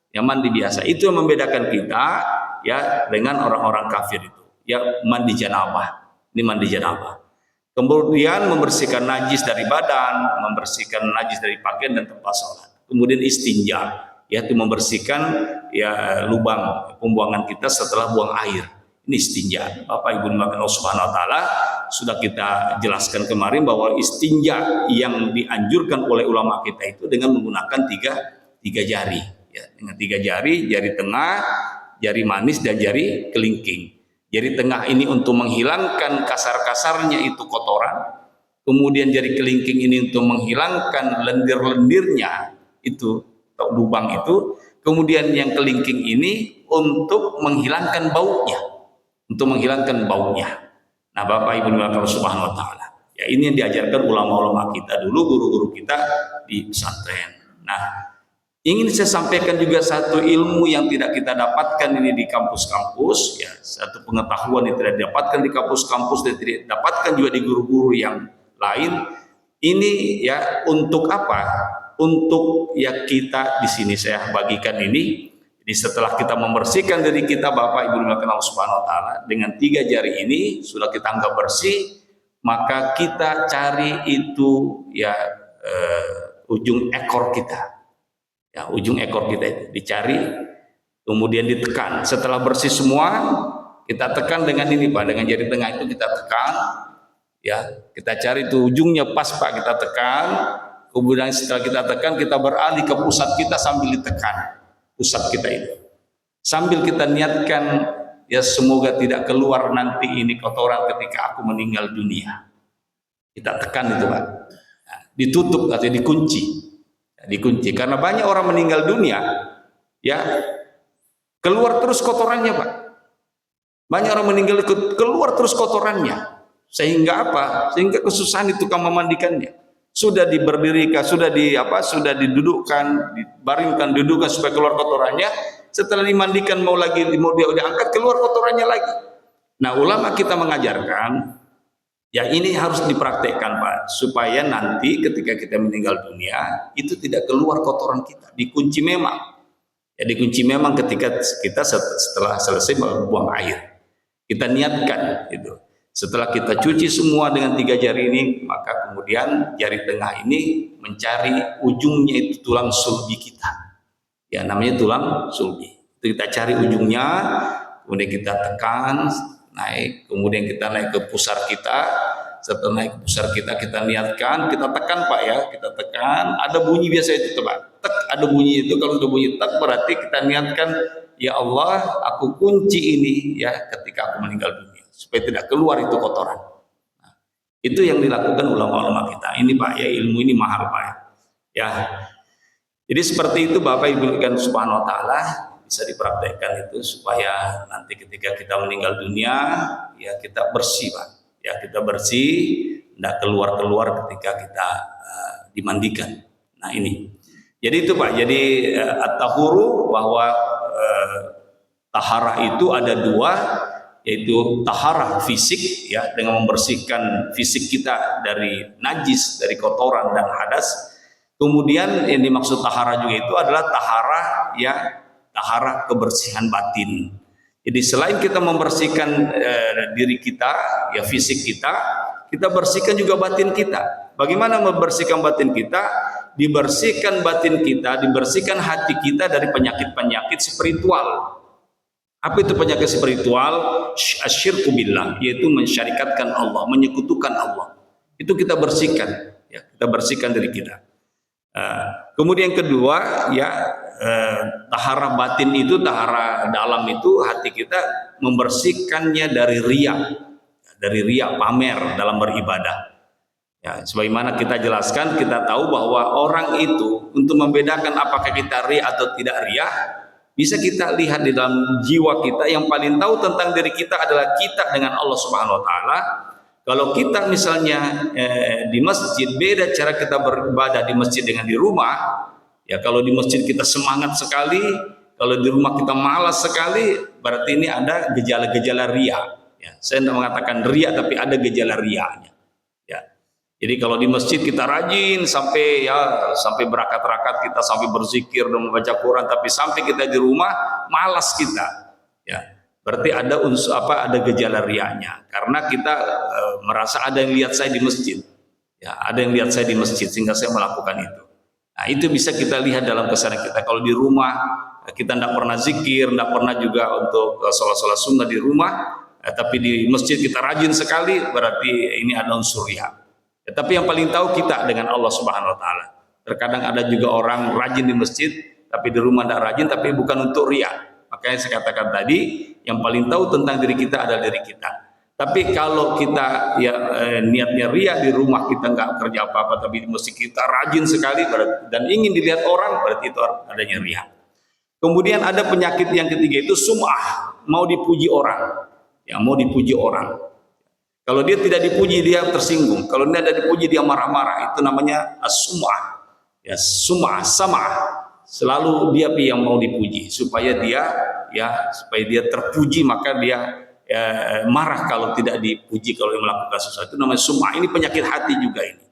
Ya, mandi biasa. Itu yang membedakan kita, ya, dengan orang-orang kafir itu. Ya, mandi janabah. Ini mandi janabah. Kemudian membersihkan najis dari badan, membersihkan najis dari pakaian dan tempat sholat. Kemudian istinja, yaitu membersihkan, ya, lubang pembuangan kita setelah buang air. Ini istinja. Bapak Ibu dimulakan Allah Subhanahu wa taala, sudah kita jelaskan kemarin bahwa istinja yang dianjurkan oleh ulama kita itu dengan menggunakan tiga jari, ya, dengan 3 jari, jari tengah, jari manis, dan jari kelingking. Jari tengah ini untuk menghilangkan kasar-kasarnya itu kotoran, kemudian jari kelingking ini untuk menghilangkan lendir-lendirnya itu lubang itu, kemudian yang kelingking ini untuk menghilangkan baunya. untuk menghilangkan baunya. Nah, Bapak Ibu Allah Subhanahu wa taala. Ya, ini yang diajarkan ulama-ulama kita dulu, guru-guru kita di pesantren. Nah, ingin saya sampaikan juga satu ilmu yang tidak kita dapatkan ini di kampus-kampus, ya, satu pengetahuan yang tidak didapatkan di kampus-kampus dan tidak didapatkan juga di guru-guru yang lain. Ini ya untuk apa? Untuk ya kita di sini saya bagikan ini. Jadi setelah kita membersihkan diri kita, Bapak Ibu Allah Subhanahu wa taala, dengan 3 jari ini sudah kita anggap bersih, maka kita cari itu ya ujung ekor kita. Ya, ujung ekor kita itu dicari, kemudian ditekan. Setelah bersih semua, kita tekan dengan ini Pak, dengan jari tengah itu kita tekan. Ya, kita cari itu ujungnya pas Pak, kita tekan. Kemudian setelah kita tekan, kita beralih ke pusat kita sambil ditekan. Pusat kita itu sambil kita niatkan ya semoga tidak keluar nanti ini kotoran ketika aku meninggal dunia. Kita tekan itu Pak, nah, ditutup atau dikunci karena banyak orang meninggal dunia ya keluar terus kotorannya Pak. Banyak orang meninggal keluar terus kotorannya, sehingga apa? Sehingga kesusahan itu kamu memandikannya. Sudah diberdirikan, sudah didudukkan, dibaringkan, dudukkan supaya keluar kotorannya. Setelah dimandikan mau dia diangkat, keluar kotorannya lagi. Nah, ulama kita mengajarkan, ya ini harus dipraktekkan Pak, supaya nanti ketika kita meninggal dunia itu tidak keluar kotoran kita. Dikunci memang. Ya dikunci memang ketika kita setelah selesai buang air. Kita niatkan itu. Setelah kita cuci semua dengan 3 jari ini, maka kemudian jari tengah ini mencari ujungnya itu tulang sulbi kita. Ya namanya tulang sulbi. Itu kita cari ujungnya, kemudian kita tekan, naik, kemudian kita naik ke pusar kita. Setelah naik ke pusar kita niatkan, kita tekan Pak ya, kita tekan. Ada bunyi biasa itu Pak. Tek, ada bunyi itu. Kalau ada bunyi tek berarti kita niatkan, ya Allah, aku kunci ini ya ketika aku meninggal dunia, supaya tidak keluar itu kotoran. Nah, itu yang dilakukan ulama-ulama kita. Ini Pak ya, ilmu ini mahal Pak ya. Ya. Jadi seperti itu Bapak Ibu Subhanahu wa taala, bisa dipraktekkan itu supaya nanti ketika kita meninggal dunia ya kita bersih Pak. Ya kita bersih, tidak keluar-keluar ketika kita dimandikan. Nah ini. Jadi itu Pak. Jadi at-tahuru bahwa taharah itu ada 2, yaitu taharah fisik ya dengan membersihkan fisik kita dari najis, dari kotoran dan hadas. Kemudian yang dimaksud taharah juga itu adalah taharah ya taharah kebersihan batin. Jadi selain kita membersihkan diri kita ya fisik kita bersihkan juga batin kita. Bagaimana membersihkan batin kita? Dibersihkan batin kita, dibersihkan hati kita dari penyakit-penyakit spiritual. Apa itu penyakit spiritual? Asyirku billah, yaitu mensyarikatkan Allah, menyekutukan Allah. Itu kita bersihkan, ya, kita bersihkan diri kita. Kemudian kedua, ya taharah batin itu, taharah dalam itu hati kita membersihkannya dari riya pamer dalam beribadah. Ya, sebagaimana kita jelaskan, kita tahu bahwa orang itu untuk membedakan apakah kita riya atau tidak riya, bisa kita lihat di dalam jiwa kita. Yang paling tahu tentang diri kita adalah kita dengan Allah Subhanahu wa taala. Kalau kita misalnya di masjid, beda cara kita beribadah di masjid dengan di rumah. Ya kalau di masjid kita semangat sekali, kalau di rumah kita malas sekali, berarti ini ada gejala-gejala riya. Ya, saya tidak mengatakan riya, tapi ada gejala riyanya. Ya. Jadi kalau di masjid kita rajin sampai berakat-rakat, kita sampai berzikir dan membaca Quran, tapi sampai kita di rumah malas kita. Ya. Berarti ada ada gejala riyanya, karena kita merasa ada yang lihat saya di masjid. Ya, ada yang lihat saya di masjid sehingga saya melakukan itu. Nah, itu bisa kita lihat dalam kesadaran kita. Kalau di rumah kita tidak pernah zikir, tidak pernah juga untuk sholat-sholat sunnah di rumah, tapi di masjid kita rajin sekali, berarti ini ada unsur riya. Ya, tapi yang paling tahu kita dengan Allah Subhanahu wa taala. Terkadang ada juga orang rajin di masjid, tapi di rumah tidak rajin, tapi bukan untuk riya. Makanya saya katakan tadi, yang paling tahu tentang diri kita adalah diri kita. Tapi kalau kita ya niatnya riya, di rumah kita nggak kerja apa-apa, tapi di masjid kita rajin sekali dan ingin dilihat orang, berarti itu adanya riya. Kemudian ada penyakit yang ketiga, itu sum'ah, mau dipuji orang. yang mau dipuji orang. Kalau dia tidak dipuji dia tersinggung, kalau dia tidak dipuji dia marah-marah. Itu namanya as-sum'ah. Ya, sum'ah, sam'ah. Selalu dia yang mau dipuji supaya dia terpuji, maka dia marah kalau tidak dipuji, kalau dia melakukan sesuatu. Itu namanya sum'ah. Ini penyakit hati juga ini.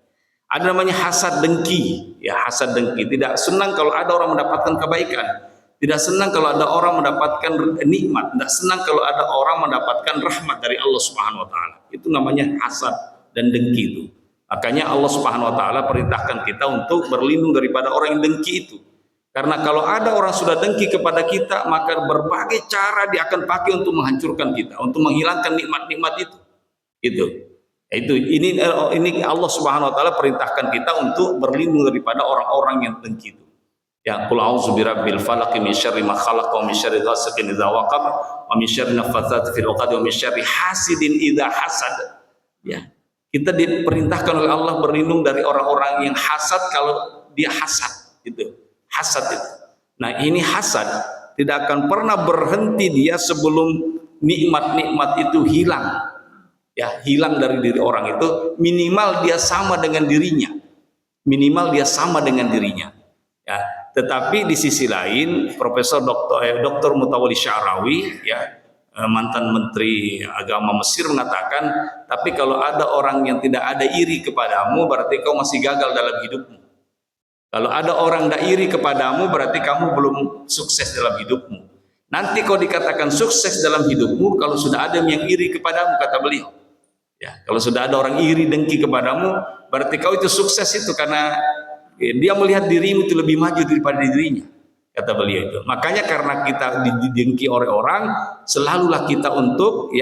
Ada namanya hasad dengki, ya hasad dengki. Tidak senang kalau ada orang mendapatkan kebaikan. Tidak senang kalau ada orang mendapatkan nikmat, tidak senang kalau ada orang mendapatkan rahmat dari Allah Subhanahu wa taala. Itu namanya hasad dan dengki itu. Makanya Allah Subhanahu wa taala perintahkan kita untuk berlindung daripada orang yang dengki itu. Karena kalau ada orang sudah dengki kepada kita, maka berbagai cara dia akan pakai untuk menghancurkan kita, untuk menghilangkan nikmat-nikmat itu. Ini Allah Subhanahu wa taala perintahkan kita untuk berlindung daripada orang-orang yang dengki itu. Ya, qul a'udzu birabbil falaq min syarri ma khalaq wa min syarri ghasiqin idza waqab wa min syarri naffatsati fil 'uqad wa min syarri hasidin idza hasad. Ya, kita diperintahkan oleh Allah berlindung dari orang-orang yang hasad kalau dia hasad itu. Hasad itu. Nah, ini hasad tidak akan pernah berhenti dia sebelum nikmat-nikmat itu hilang. Ya, hilang dari diri orang itu, minimal dia sama dengan dirinya. Minimal dia sama dengan dirinya. Ya. Tetapi di sisi lain, Profesor Dr. Mutawalli Sya'rawi, ya, mantan Menteri Agama Mesir mengatakan, tapi kalau ada orang yang tidak ada iri kepadamu, berarti kau masih gagal dalam hidupmu. Kalau ada orang tidak iri kepadamu, berarti kamu belum sukses dalam hidupmu. Nanti kau dikatakan sukses dalam hidupmu kalau sudah ada yang iri kepadamu, kata beliau. Ya, kalau sudah ada orang iri dengki kepadamu, berarti kau itu sukses itu karena dia melihat dirimu itu lebih maju daripada dirinya, kata beliau itu. Makanya karena kita didengki oleh orang, selalulah kita untuk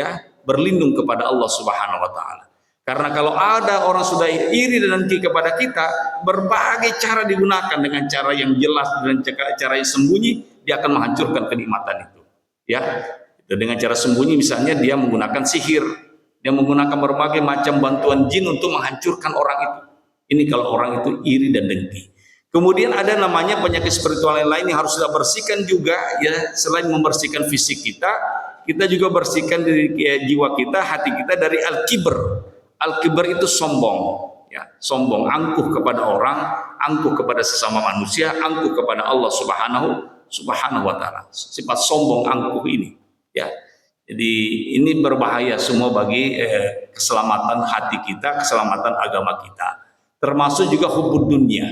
berlindung kepada Allah Subhanahu wa taala. Karena kalau ada orang sudah iri dan dengki kepada kita, berbagai cara digunakan, dengan cara yang jelas dan cara yang sembunyi, dia akan menghancurkan kenikmatan itu. Ya, itu dengan cara sembunyi, misalnya dia menggunakan sihir, dia menggunakan berbagai macam bantuan jin untuk menghancurkan orang itu. Ini kalau orang itu iri dan dengki. Kemudian ada namanya penyakit spiritual yang lain yang harus kita bersihkan juga, ya. Selain membersihkan fisik kita, kita juga bersihkan dari jiwa kita, hati kita dari al-kibr. Al-kibr itu sombong, ya, sombong, angkuh kepada orang, angkuh kepada sesama manusia, angkuh kepada Allah Subhanahu wa taala. Sifat sombong, angkuh ini, ya. Jadi ini berbahaya semua bagi keselamatan hati kita, keselamatan agama kita. Termasuk juga hubud dunia.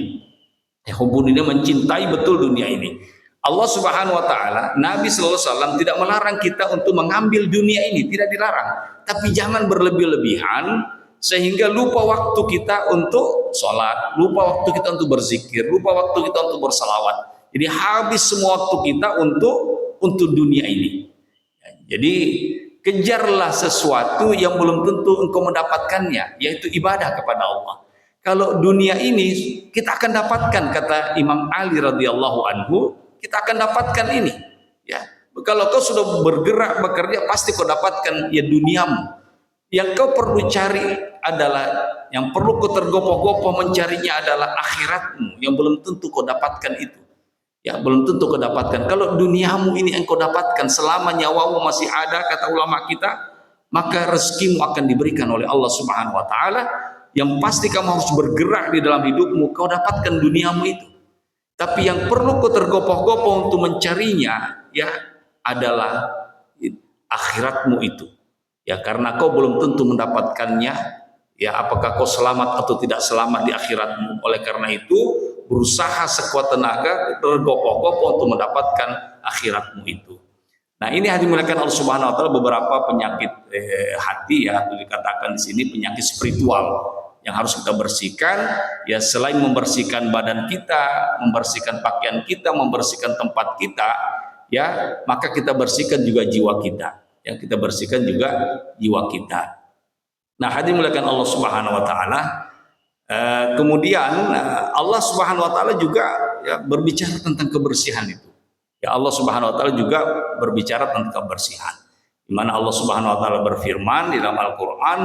Hubud dunia, mencintai betul dunia ini. Allah Subhanahu wa taala, Nabi sallallahu alaihi wasallam tidak melarang kita untuk mengambil dunia ini, tidak dilarang. Tapi jangan berlebih-lebihan sehingga lupa waktu kita untuk sholat, lupa waktu kita untuk berzikir, lupa waktu kita untuk bersalawat. Jadi habis semua waktu kita untuk dunia ini. Jadi kejarlah sesuatu yang belum tentu engkau mendapatkannya, yaitu ibadah kepada Allah. Kalau dunia ini kita akan dapatkan, kata Imam Ali radhiyallahu anhu, kita akan dapatkan ini. Ya, kalau kau sudah bergerak bekerja, pasti kau dapatkan ya duniamu. Yang kau perlu cari adalah, yang perlu kau tergopoh-gopoh mencarinya adalah akhiratmu, yang belum tentu kau dapatkan itu. Ya, belum tentu kau dapatkan. Kalau duniamu ini yang kau dapatkan selama nyawamu masih ada, kata ulama kita, maka rezekimu akan diberikan oleh Allah Subhanahu wa taala. Yang pasti kamu harus bergerak di dalam hidupmu, kau dapatkan duniamu itu. Tapi yang perlu kau tergopoh-gopoh untuk mencarinya, ya, adalah akhiratmu itu. Ya, karena kau belum tentu mendapatkannya, ya, apakah kau selamat atau tidak selamat di akhiratmu. Oleh karena itu, berusaha sekuat tenaga, tergopoh-gopoh untuk mendapatkan akhiratmu itu. Nah, ini hati dimuliakan Allah Subhanahu wa taala, beberapa penyakit hati, ya, dikatakan di sini penyakit spiritual yang harus kita bersihkan. Ya, selain membersihkan badan kita, membersihkan pakaian kita, membersihkan tempat kita, ya, maka kita bersihkan juga jiwa kita. Ya, kita bersihkan juga jiwa kita. Nah, hadirin dimuliakan Allah Subhanahu wa taala. Kemudian Allah Subhanahu wa taala juga, ya, berbicara tentang kebersihan itu. Ya, Allah Subhanahu wa taala juga berbicara tentang kebersihan. Di mana Allah Subhanahu wa taala berfirman di dalam Al-Qur'an,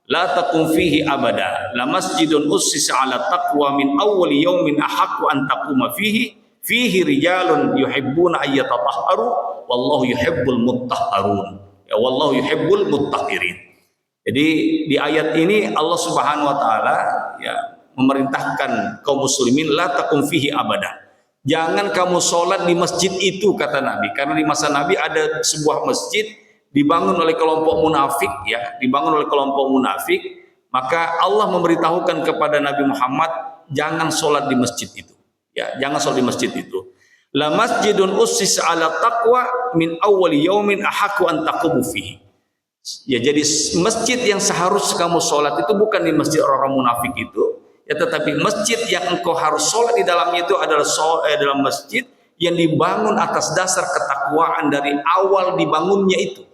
la taqum fihi abada, la masjidun ussisa 'ala taqwa min awwali yaumin ahaqqu an taquma fihi rijalun yuhibbuna ay yatatahharu wallahu yuhibbul mutahharun. Ya wallahu yuhibbul muttahirin. Jadi di ayat ini Allah Subhanahu wa taala ya memerintahkan kaum muslimin la takum fihi abada. Jangan kamu sholat di masjid itu, kata Nabi, karena di masa Nabi ada sebuah masjid dibangun oleh kelompok munafik, ya, dibangun oleh kelompok munafik. Maka Allah memberitahukan kepada Nabi Muhammad, jangan sholat di masjid itu, ya, jangan sholat di masjid itu. La masjidun ussis ala taqwa min awwali yaumin ahaqqu an taqumu fihi. Ya, jadi masjid yang seharusnya kamu sholat itu bukan di masjid orang-orang munafik itu, ya, tetapi masjid yang engkau harus sholat di dalamnya itu adalah dalam masjid yang dibangun atas dasar ketakwaan dari awal dibangunnya itu.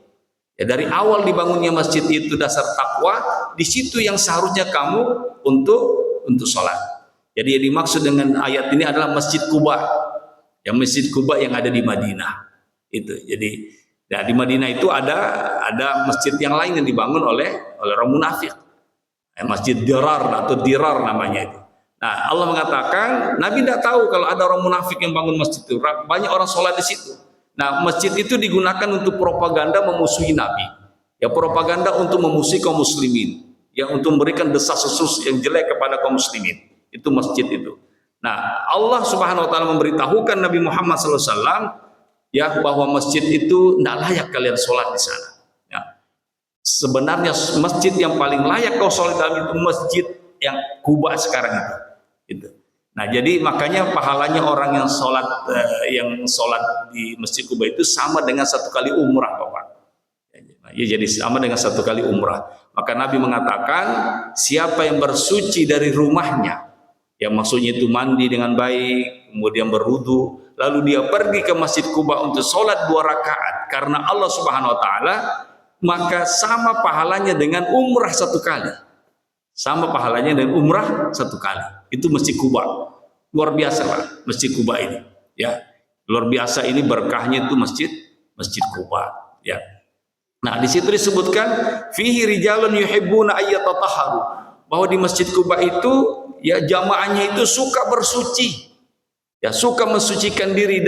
Ya, dari awal dibangunnya masjid itu dasar takwa, di situ yang seharusnya kamu untuk sholat. Jadi yang dimaksud dengan ayat ini adalah Masjid Quba, ya, Masjid Quba yang ada di Madinah itu. Jadi nah, di Madinah itu ada masjid yang lain yang dibangun oleh orang munafik, Masjid Dirar atau Dirar namanya itu. Nah, Allah mengatakan Nabi tidak tahu kalau ada orang munafik yang bangun masjid itu, banyak orang sholat di situ. Nah, masjid itu digunakan untuk propaganda memusuhi Nabi, ya, propaganda untuk memusuhi kaum muslimin, yang untuk memberikan desas-desus yang jelek kepada kaum muslimin. Itu masjid itu. Nah, Allah Subhanahu wa taala memberitahukan Nabi Muhammad SAW, ya, bahwa masjid itu tidak layak kalian sholat di sana. Ya. Sebenarnya masjid yang paling layak kau sholat dalam itu masjid yang Quba sekarang itu. Gitu. Nah, jadi makanya pahalanya orang yang sholat di Masjid Quba itu sama dengan satu kali umrah, Bapak. Ya, jadi sama dengan satu kali umrah. Maka Nabi mengatakan, siapa yang bersuci dari rumahnya, yang maksudnya itu mandi dengan baik, kemudian berwudu, lalu dia pergi ke Masjid Quba untuk sholat 2 rakaat karena Allah Subhanahu wa taala, maka sama pahalanya dengan umrah 1 kali. Sama pahalanya dengan umrah 1 kali. Itu Masjid Quba. Luar biasa, Pak, Masjid Quba ini, ya. Luar biasa ini berkahnya itu Masjid Quba, ya. Nah, di situ disebutkan fihi rijalun yuhibbuna ayyatatahharu, bahwa di Masjid Quba itu, ya, jamaahnya itu suka bersuci. Ya, suka mensucikan diri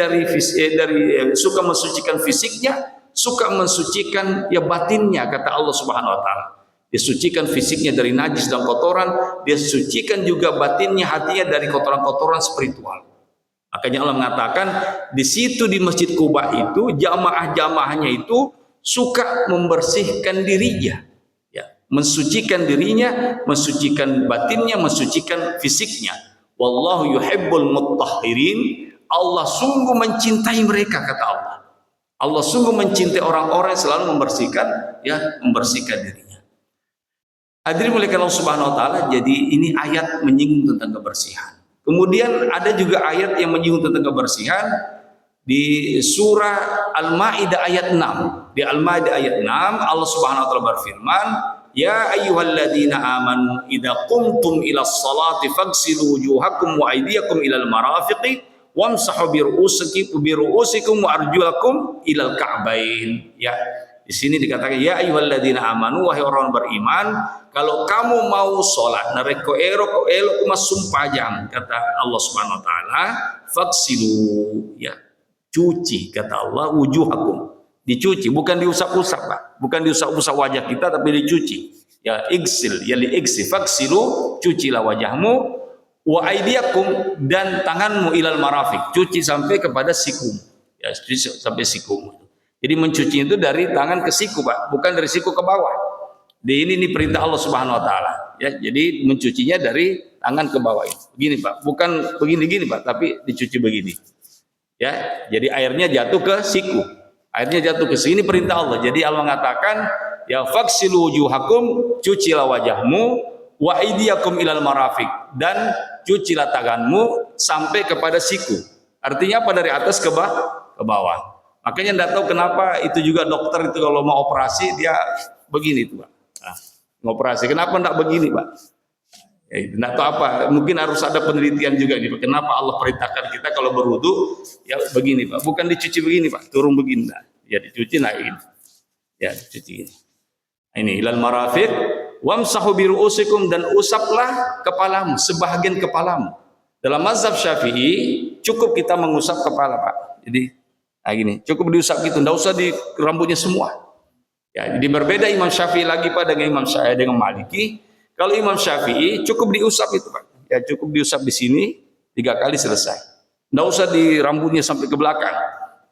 suka mensucikan fisiknya, suka mensucikan, ya, batinnya, kata Allah Subhanahu wa taala. Dia sucikan fisiknya dari najis dan kotoran, dia sucikan juga batinnya, hatinya dari kotoran-kotoran spiritual. Makanya Allah mengatakan di situ di Masjid Quba itu jamaah-jamaahnya itu suka membersihkan dirinya, ya, mensucikan dirinya, mensucikan batinnya, mensucikan fisiknya. Wallahu yuhibbul muttahirin. Allah sungguh mencintai mereka, kata Allah. Allah sungguh mencintai orang-orang yang selalu membersihkan dirinya. Hadirin muliakan Allah Subhanahu wa taala, jadi ini ayat menyinggung tentang kebersihan. Kemudian ada juga ayat yang menyinggung tentang kebersihan di surah Al-Maidah ayat 6. Di Al-Maidah ayat 6 Allah Subhanahu wa taala berfirman, ya ayyuhalladzina amanu idza qumtum ilas salati faghsilu wujuhakum wa aydiyakum ilal marafiqi wamsahu bi ru'usikum wa arjulakum ilal ka'bain. Ya, di sini dikatakan ya ayyuhalladzina amanu, wahai orang beriman, kalau kamu mau sholat nareko ero mas sumpajang, kata Allah Subhanahu wa taala, faghsilu, ya, cuci, kata Allah, wujuhakum, dicuci, bukan diusap-usap, Pak, bukan diusap-usap wajah kita, tapi dicuci, ya, igsil, ya, liigsi, faghsilu, cucilah wajahmu, wa aydiyakum, dan tanganmu ilal marafiq, cuci sampai kepada siku, ya, cuci sampai siku. Jadi mencuci itu dari tangan ke siku, Pak, bukan dari siku ke bawah. Ini perintah Allah Subhanahu wa taala, ya. Jadi mencucinya dari tangan ke bawah ini. Begini, Pak, bukan begini-gini, Pak, tapi dicuci begini. Ya, jadi airnya jatuh ke siku. Airnya jatuh ke sini, perintah Allah. Jadi Allah mengatakan, ya faghsilu wujuhakum, cucilah wajahmu, wa aydiyakum ilal marafiq, dan cucilah tanganmu sampai kepada siku. Artinya apa? Dari atas ke bawah. Makanya enggak tahu kenapa itu juga dokter itu kalau mau operasi dia begini itu, Pak. Nah, ngoperasi kenapa enggak begini, Pak? Ya, enggak tahu apa, mungkin harus ada penelitian juga nih, Pak. Kenapa Allah perintahkan kita kalau berwudu ya begini, Pak, bukan dicuci begini, Pak, turun begini, nah. Ya dicuci nah ini, ya dicuci ini. Ini ilal marafiq wamsahu bi ru'usikum, dan usaplah kepalamu, sebahagian kepalamu. Dalam mazhab Syafi'i cukup kita mengusap kepala, Pak. Jadi nah gini, cukup diusap gitu, enggak usah di rambutnya semua. Ya, jadi berbeda Imam Syafi'i lagi Pak dengan Imam Syafi'i dengan Maliki. Kalau Imam Syafi'i cukup diusap itu Pak. Ya cukup diusap di sini 3 kali selesai. Nggak usah di rambutnya sampai ke belakang.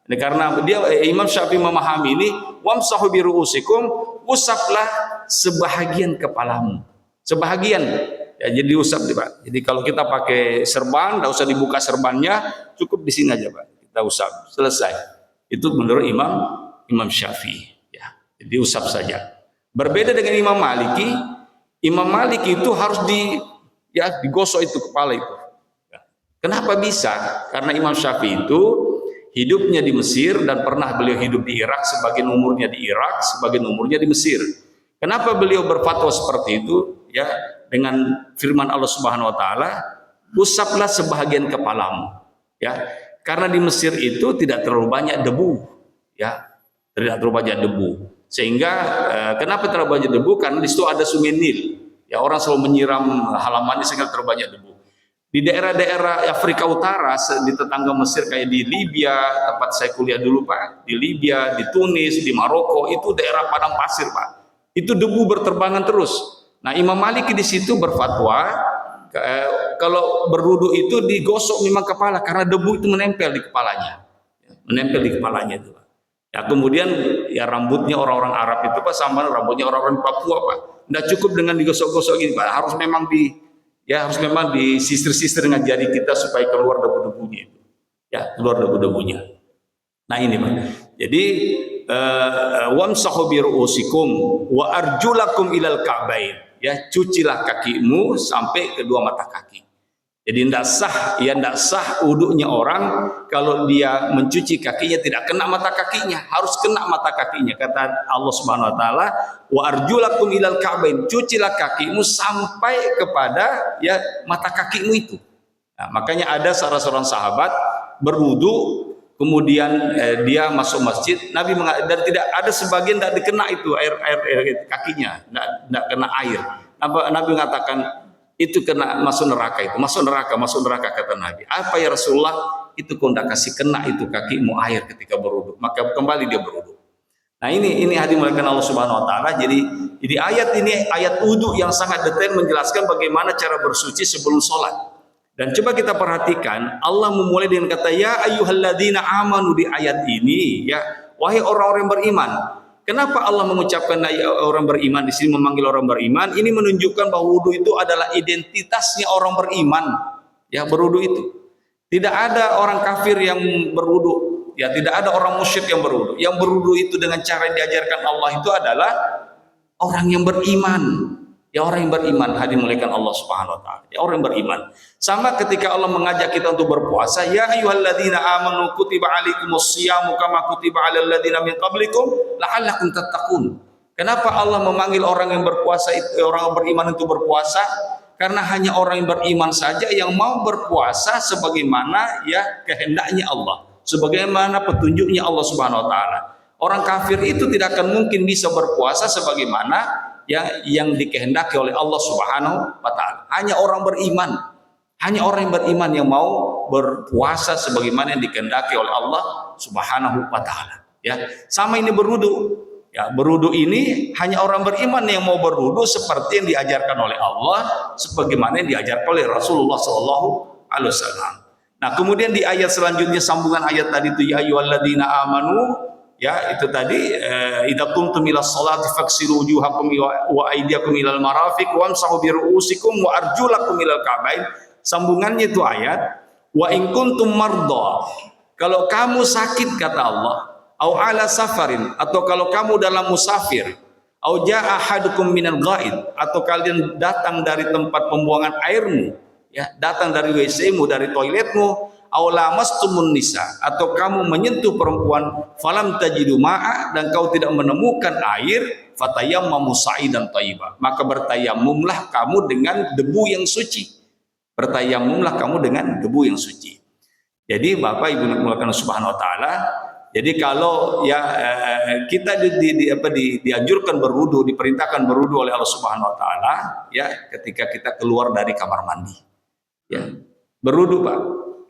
Nah, karena dia Imam Syafi'i memahami ini, wamsahu bi ru'usikum, usaplah sebahagian kepalamu. Sebahagian. Ya, jadi usap nih Pak. Jadi kalau kita pakai serban, nggak usah dibuka serbannya, cukup di sini aja Pak. Kita usap, selesai. Itu menurut Imam Syafi'i. Ya, diusap saja. Berbeda dengan Imam Maliki. Imam Maliki itu harus digosok itu kepala itu. Ya. Kenapa bisa? Karena Imam Syafi'i itu hidupnya di Mesir dan pernah beliau hidup di Irak, sebagian umurnya di Irak, sebagian umurnya di Mesir. Kenapa beliau berfatwa seperti itu? Ya, dengan firman Allah Subhanahu wa taala, usaplah sebahagian kepalamu. Ya, karena di Mesir itu tidak terlalu banyak debu, ya. Tidak terlalu banyak debu. Sehingga kenapa terlalu banyak debu? Karena di situ ada sungai Nil. Ya, orang selalu menyiram halamannya sehingga terlalu banyak debu. Di daerah-daerah Afrika Utara, di tetangga Mesir kayak di Libya, tempat saya kuliah dulu Pak, di Libya, di Tunis, di Maroko, itu daerah padang pasir Pak. Itu debu berterbangan terus. Nah, Imam Maliki di situ berfatwa kalau berwudu itu digosok memang kepala karena debu itu menempel di kepalanya. Menempel di kepalanya itu Pak. Ya, kemudian ya rambutnya orang-orang Arab itu Pak sama rambutnya orang-orang Papua Pak. Nggak cukup dengan digosok-gosok gini Pak, harus memang disisir-sisir dengan jari kita supaya keluar debu-debunya itu. Ya, keluar debu-debunya. Nah, ini Pak. Jadi wamsahu bi ru'usikum wa arjulakum ilal ka'bain. Ya, cucilah kakimu sampai kedua mata kaki. Jadi tidak sah wudunya orang kalau dia mencuci kakinya tidak kena mata kakinya, harus kena mata kakinya. Kata Allah Subhanahu wa taala, wa arjulakum ilal ka'bain, cucilah kakimu sampai kepada ya mata kakimu itu. Nah, makanya ada salah seorang sahabat berwudu kemudian dia masuk masjid, Nabi dan tidak ada sebagian tidak dikena itu air kakinya, tidak kena air. Nabi mengatakan itu kena masuk neraka, itu masuk neraka kata Nabi. Apa ya Rasulullah? Itu kau tidak kasih kena itu kakimu air ketika berwudu, maka kembali dia berwudu. Nah, ini hadirin muliakan Allah Subhanahu wa taala. Jadi ayat ini ayat wudu yang sangat detail menjelaskan bagaimana cara bersuci sebelum sholat. Dan coba kita perhatikan, Allah memulai dengan kata ya ayyuhalladzina amanu di ayat ini, ya wahai orang-orang yang beriman. Kenapa Allah mengucapkan orang beriman di sini, memanggil orang beriman? Ini menunjukkan bahwa wudu itu adalah identitasnya orang beriman. Ya, berwudu itu. Tidak ada orang kafir yang berwudu. Ya, tidak ada orang musyrik yang berwudu. Yang berwudu itu dengan cara yang diajarkan Allah itu adalah orang yang beriman. Ya, orang yang beriman, hadirin muliakan Allah Subhanahu wa taala. Ya, orang yang beriman. Sama ketika Allah mengajak kita untuk berpuasa, ya ayyuhalladzina amanu kutiba alaikumus syiyamu kama kutiba alal ladzina min qablikum la'allakum tattaqun. Kenapa Allah memanggil orang yang berpuasa itu, orang yang beriman itu berpuasa? Karena hanya orang yang beriman saja yang mau berpuasa sebagaimana ya kehendaknya Allah, sebagaimana petunjuknya Allah Subhanahu wa taala. Orang kafir itu tidak akan mungkin bisa berpuasa sebagaimana yang dikehendaki oleh Allah Subhanahu wa taala. Hanya orang yang beriman yang mau berpuasa sebagaimana yang dikehendaki oleh Allah Subhanahu wa taala. Ya, sama ini berwudu. Ya, berwudu ini hanya orang beriman yang mau berwudu seperti yang diajarkan oleh Allah, sebagaimana yang diajarkan oleh Rasulullah sallallahu alaihi wasallam. Nah, kemudian di ayat selanjutnya sambungan ayat tadi itu ya ayyuhalladzina amanu. Ya, itu tadi idza qumtum ila sholati faghsilu wujuhakum wa aydiyakum ilal marafiq wamsahu bi ru'usikum wa arjulakum ilal ka'bain. Sambungannya itu ayat wa in kuntum mardha. Kalau kamu sakit kata Allah, au ala safarin, atau kalau kamu dalam musafir, au jaa ahadukum minal ghaid, atau kalian datang dari tempat pembuangan airmu, ya, datang dari WC-mu, dari toiletmu, aw lamastumun nisa, atau kamu menyentuh perempuan, falam tajidu ma'a, dan kau tidak menemukan air, fatayammamu sa'idan thayyiban, maka bertayamumlah kamu dengan debu yang suci. Bertayamumlah kamu dengan debu yang suci. Jadi Bapak Ibu mulakan Subhanahu wa taala, jadi kalau ya kita dianjurkan berwudu, diperintahkan berwudu oleh Allah Subhanahu wa taala ya ketika kita keluar dari kamar mandi. Ya. Berwudu Pak.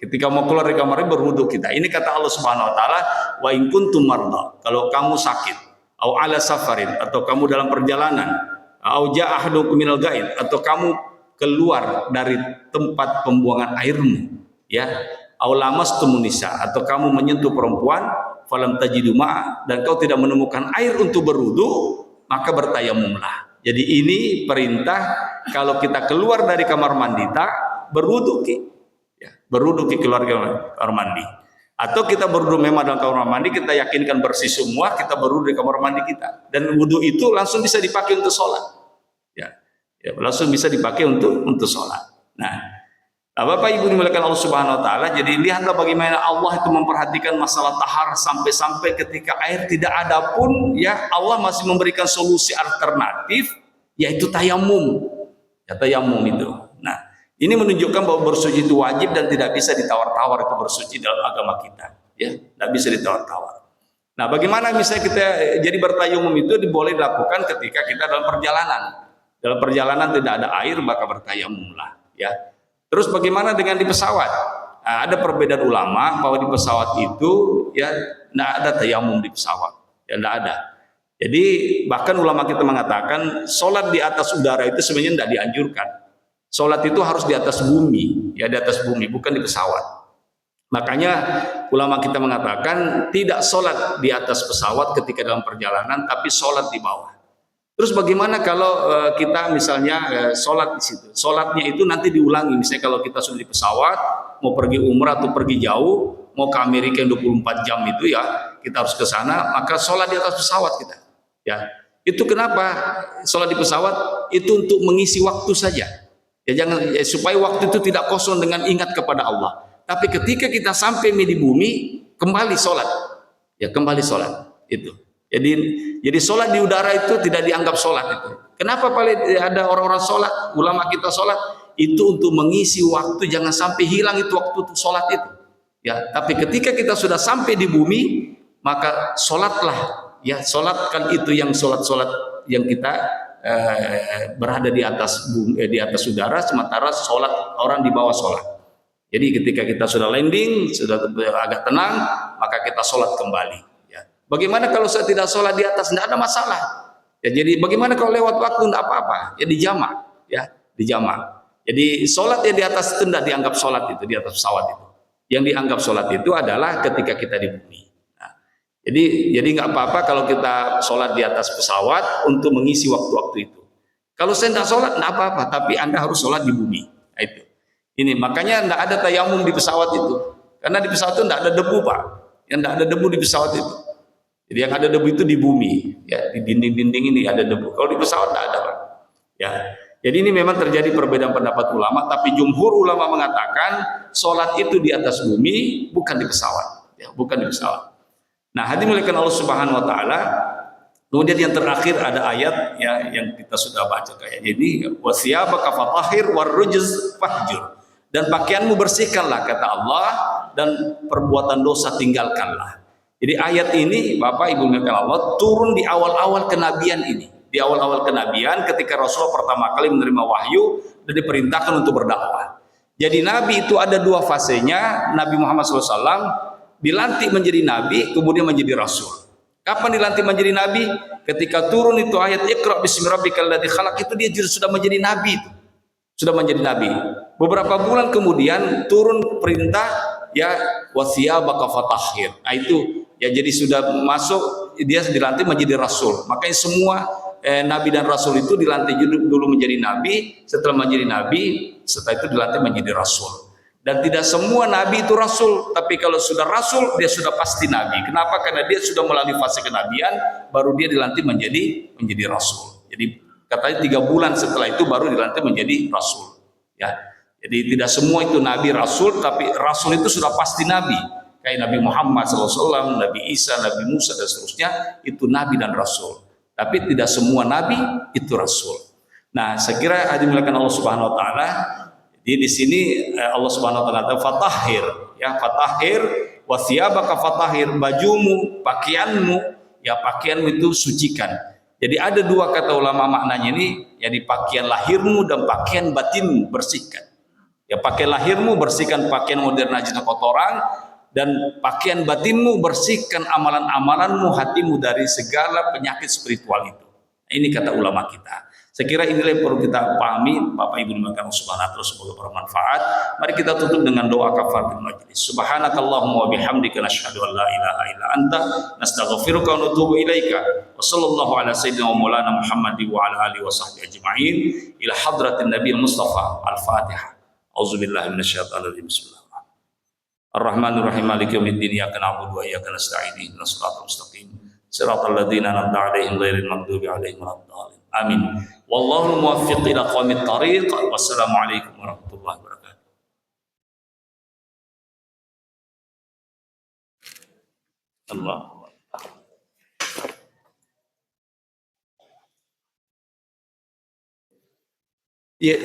Ketika mau keluar dari kamar berwudu kita. Ini kata Allah Subhanahu wa taala, wa in kuntum marda, kalau kamu sakit, au ala safarin, atau kamu dalam perjalanan, au jaa ahadukum minal ghaid, atau kamu keluar dari tempat pembuangan airmu, ya, au lamastumun nisa, atau kamu menyentuh perempuan, falam tajidu ma'a, dan kau tidak menemukan air untuk berwudu, maka bertayamumlah. Jadi ini perintah kalau kita keluar dari kamar mandi berwudu ki, ya, berwudu ki keluar kamar mandi. Atau kita berwudu memang dalam kamar mandi, kita yakinkan bersih semua, kita berwudu di kamar mandi kita, dan wudu itu langsung bisa dipakai untuk sholat, ya, langsung bisa dipakai untuk sholat. Nah, Bapak Ibu dimuliakan Allah Subhanahu Wa Taala, jadi lihatlah bagaimana Allah itu memperhatikan masalah tahar sampai ketika air tidak ada pun, ya, Allah masih memberikan solusi alternatif, yaitu tayamum, ya, tayamum itu. Nah, ini menunjukkan bahwa bersuci itu wajib dan tidak bisa ditawar-tawar itu bersuci dalam agama kita, ya, tidak bisa ditawar-tawar. Nah, bagaimana misalnya kita jadi bertayamum itu boleh dilakukan ketika kita dalam perjalanan. Dalam perjalanan tidak ada air, maka bertayamumlah, ya. Terus bagaimana dengan di pesawat? Nah, ada perbedaan ulama bahwa di pesawat itu, ya, tidak ada tayamum di pesawat, ya, tidak ada. Jadi bahkan ulama kita mengatakan sholat di atas udara itu sebenarnya tidak dianjurkan. Sholat itu harus di atas bumi, ya, di atas bumi, bukan di pesawat. Makanya ulama kita mengatakan tidak sholat di atas pesawat ketika dalam perjalanan, tapi sholat di bawah. Terus bagaimana kalau kita misalnya sholat di situ? Sholatnya itu nanti diulangi. Misalnya kalau kita sudah di pesawat, mau pergi umrah atau pergi jauh, mau ke Amerika yang 24 jam itu, ya, kita harus ke sana, maka sholat di atas pesawat kita. Ya, itu kenapa sholat di pesawat? Itu untuk mengisi waktu saja. Ya, jangan, ya, supaya waktu itu tidak kosong dengan ingat kepada Allah. Tapi ketika kita sampai di bumi, kembali sholat. Ya, kembali sholat itu. Jadi sholat di udara itu tidak dianggap sholat itu. Kenapa paling ada orang-orang sholat, ulama kita sholat itu untuk mengisi waktu, jangan sampai hilang itu waktu untuk sholat itu. Ya, tapi ketika kita sudah sampai di bumi, maka sholatlah, ya, sholatkan itu yang sholat yang kita berada di atas bumi, di atas udara, sementara sholat orang di bawah sholat. Jadi ketika kita sudah landing, sudah agak tenang, maka kita sholat kembali. Bagaimana kalau saya tidak sholat di atas? Tidak ada masalah. Ya, jadi bagaimana kalau lewat waktu? Tidak apa-apa. Ya, dijamak, ya, dijamak. Jadi sholat ya di atas itu tidak dianggap sholat itu, di atas pesawat itu. Yang dianggap sholat itu adalah ketika kita di bumi. Nah, jadi nggak apa-apa kalau kita sholat di atas pesawat untuk mengisi waktu-waktu itu. Kalau saya tidak sholat, tidak apa-apa. Tapi Anda harus sholat di bumi. Nah, itu. Ini makanya tidak ada tayamum di pesawat itu. Karena di pesawat itu tidak ada debu, Pak. Yang tidak ada debu di pesawat itu. Jadi yang ada debu itu di bumi, ya, di dinding-dinding ini ada debu. Kalau di pesawat tidak ada, Pak. Ya. Jadi ini memang terjadi perbedaan pendapat ulama, tapi jumhur ulama mengatakan sholat itu di atas bumi, bukan di pesawat, ya, bukan di pesawat. Nah, hadirin muliakan Allah Subhanahu Wa Taala. Kemudian yang terakhir ada ayat, ya, yang kita sudah baca kayak ini, wasiyabaka fatahhir warrujz fahjur. Dan pakaianmu bersihkanlah, kata Allah, dan perbuatan dosa tinggalkanlah. Jadi ayat ini, Bapak Ibu melihat Allah, turun di awal-awal kenabian ini. Di awal-awal kenabian ketika Rasul pertama kali menerima wahyu dan diperintahkan untuk berdakwah. Jadi Nabi itu ada dua fasenya. Nabi Muhammad SAW dilantik menjadi Nabi, kemudian menjadi Rasul. Kapan dilantik menjadi Nabi? Ketika turun itu ayat Iqra bismi rabbikal ladzi khalaq, itu dia sudah menjadi Nabi itu. Sudah menjadi Nabi. Beberapa bulan kemudian turun perintah, ya, wasiyabaka fatahhir. Nah itu, ya, jadi sudah masuk, dia dilantik menjadi Rasul. Makanya semua Nabi dan Rasul itu dilantik dulu menjadi Nabi, setelah menjadi Nabi, setelah itu dilantik menjadi Rasul. Dan tidak semua Nabi itu Rasul, tapi kalau sudah Rasul, dia sudah pasti Nabi. Kenapa? Karena dia sudah melalui fase kenabian, baru dia dilantik menjadi Rasul. Jadi katanya 3 bulan setelah itu baru dilantik menjadi Rasul. Ya, jadi tidak semua itu Nabi Rasul, tapi Rasul itu sudah pasti Nabi. Kayak Nabi Muhammad SAW, Nabi Isa, Nabi Musa, dan seterusnya, itu Nabi dan Rasul. Tapi tidak semua Nabi itu Rasul. Nah, saya kira dimuliakan Allah Subhanahu Wa Taala. Jadi di sini Allah Subhanahu Wa Taala fatahhir, ya, fatahhir, wasiyabaka fatahhir, bajumu, pakaianmu, ya, pakaianmu itu sucikan. Jadi ada dua kata ulama maknanya ini, ya, di pakaian lahirmu dan pakaian batinmu bersihkan. Ya, pakaian lahirmu bersihkan pakaian modern najis dan kotoran. dan pakaian batinmu, bersihkan amalan-amalanmu, hatimu dari segala penyakit spiritual itu. Ini kata ulama kita. Saya kira inilah yang perlu kita pahami, Bapak Ibu dimakanan subhanahu wa ta'ala, semoga bermanfaat. Mari kita tutup dengan doa kafaratul majlis. Subhanakallahumma wa bihamdika nasyhadu an la ilaha illa anta nastaghfiruka wa natubu ilaika. Wa sallallahu ala sayyidina wa maulana Muhammad wa ala alihi wa sahbihi ajma'in ila hadratin nabiyil mustafa. Al-Fatihah. Auzubillahi minasyaitonir rajim. Bismillahirrahmanirrahim. Ar-Rahmanir Rahim, Maliki yaumiddin, iyyaka na'budu wa iyyaka nasta'in, ihdinas siratal mustaqim, siratal ladzina an'amta 'alaihim ghairil maghdubi 'alaihim waladdallin. Amin. Wallahu muwaffiq ila aqwamit thariq. Wassalamualaikum warahmatullahi wabarakatuh. Allah. Iya.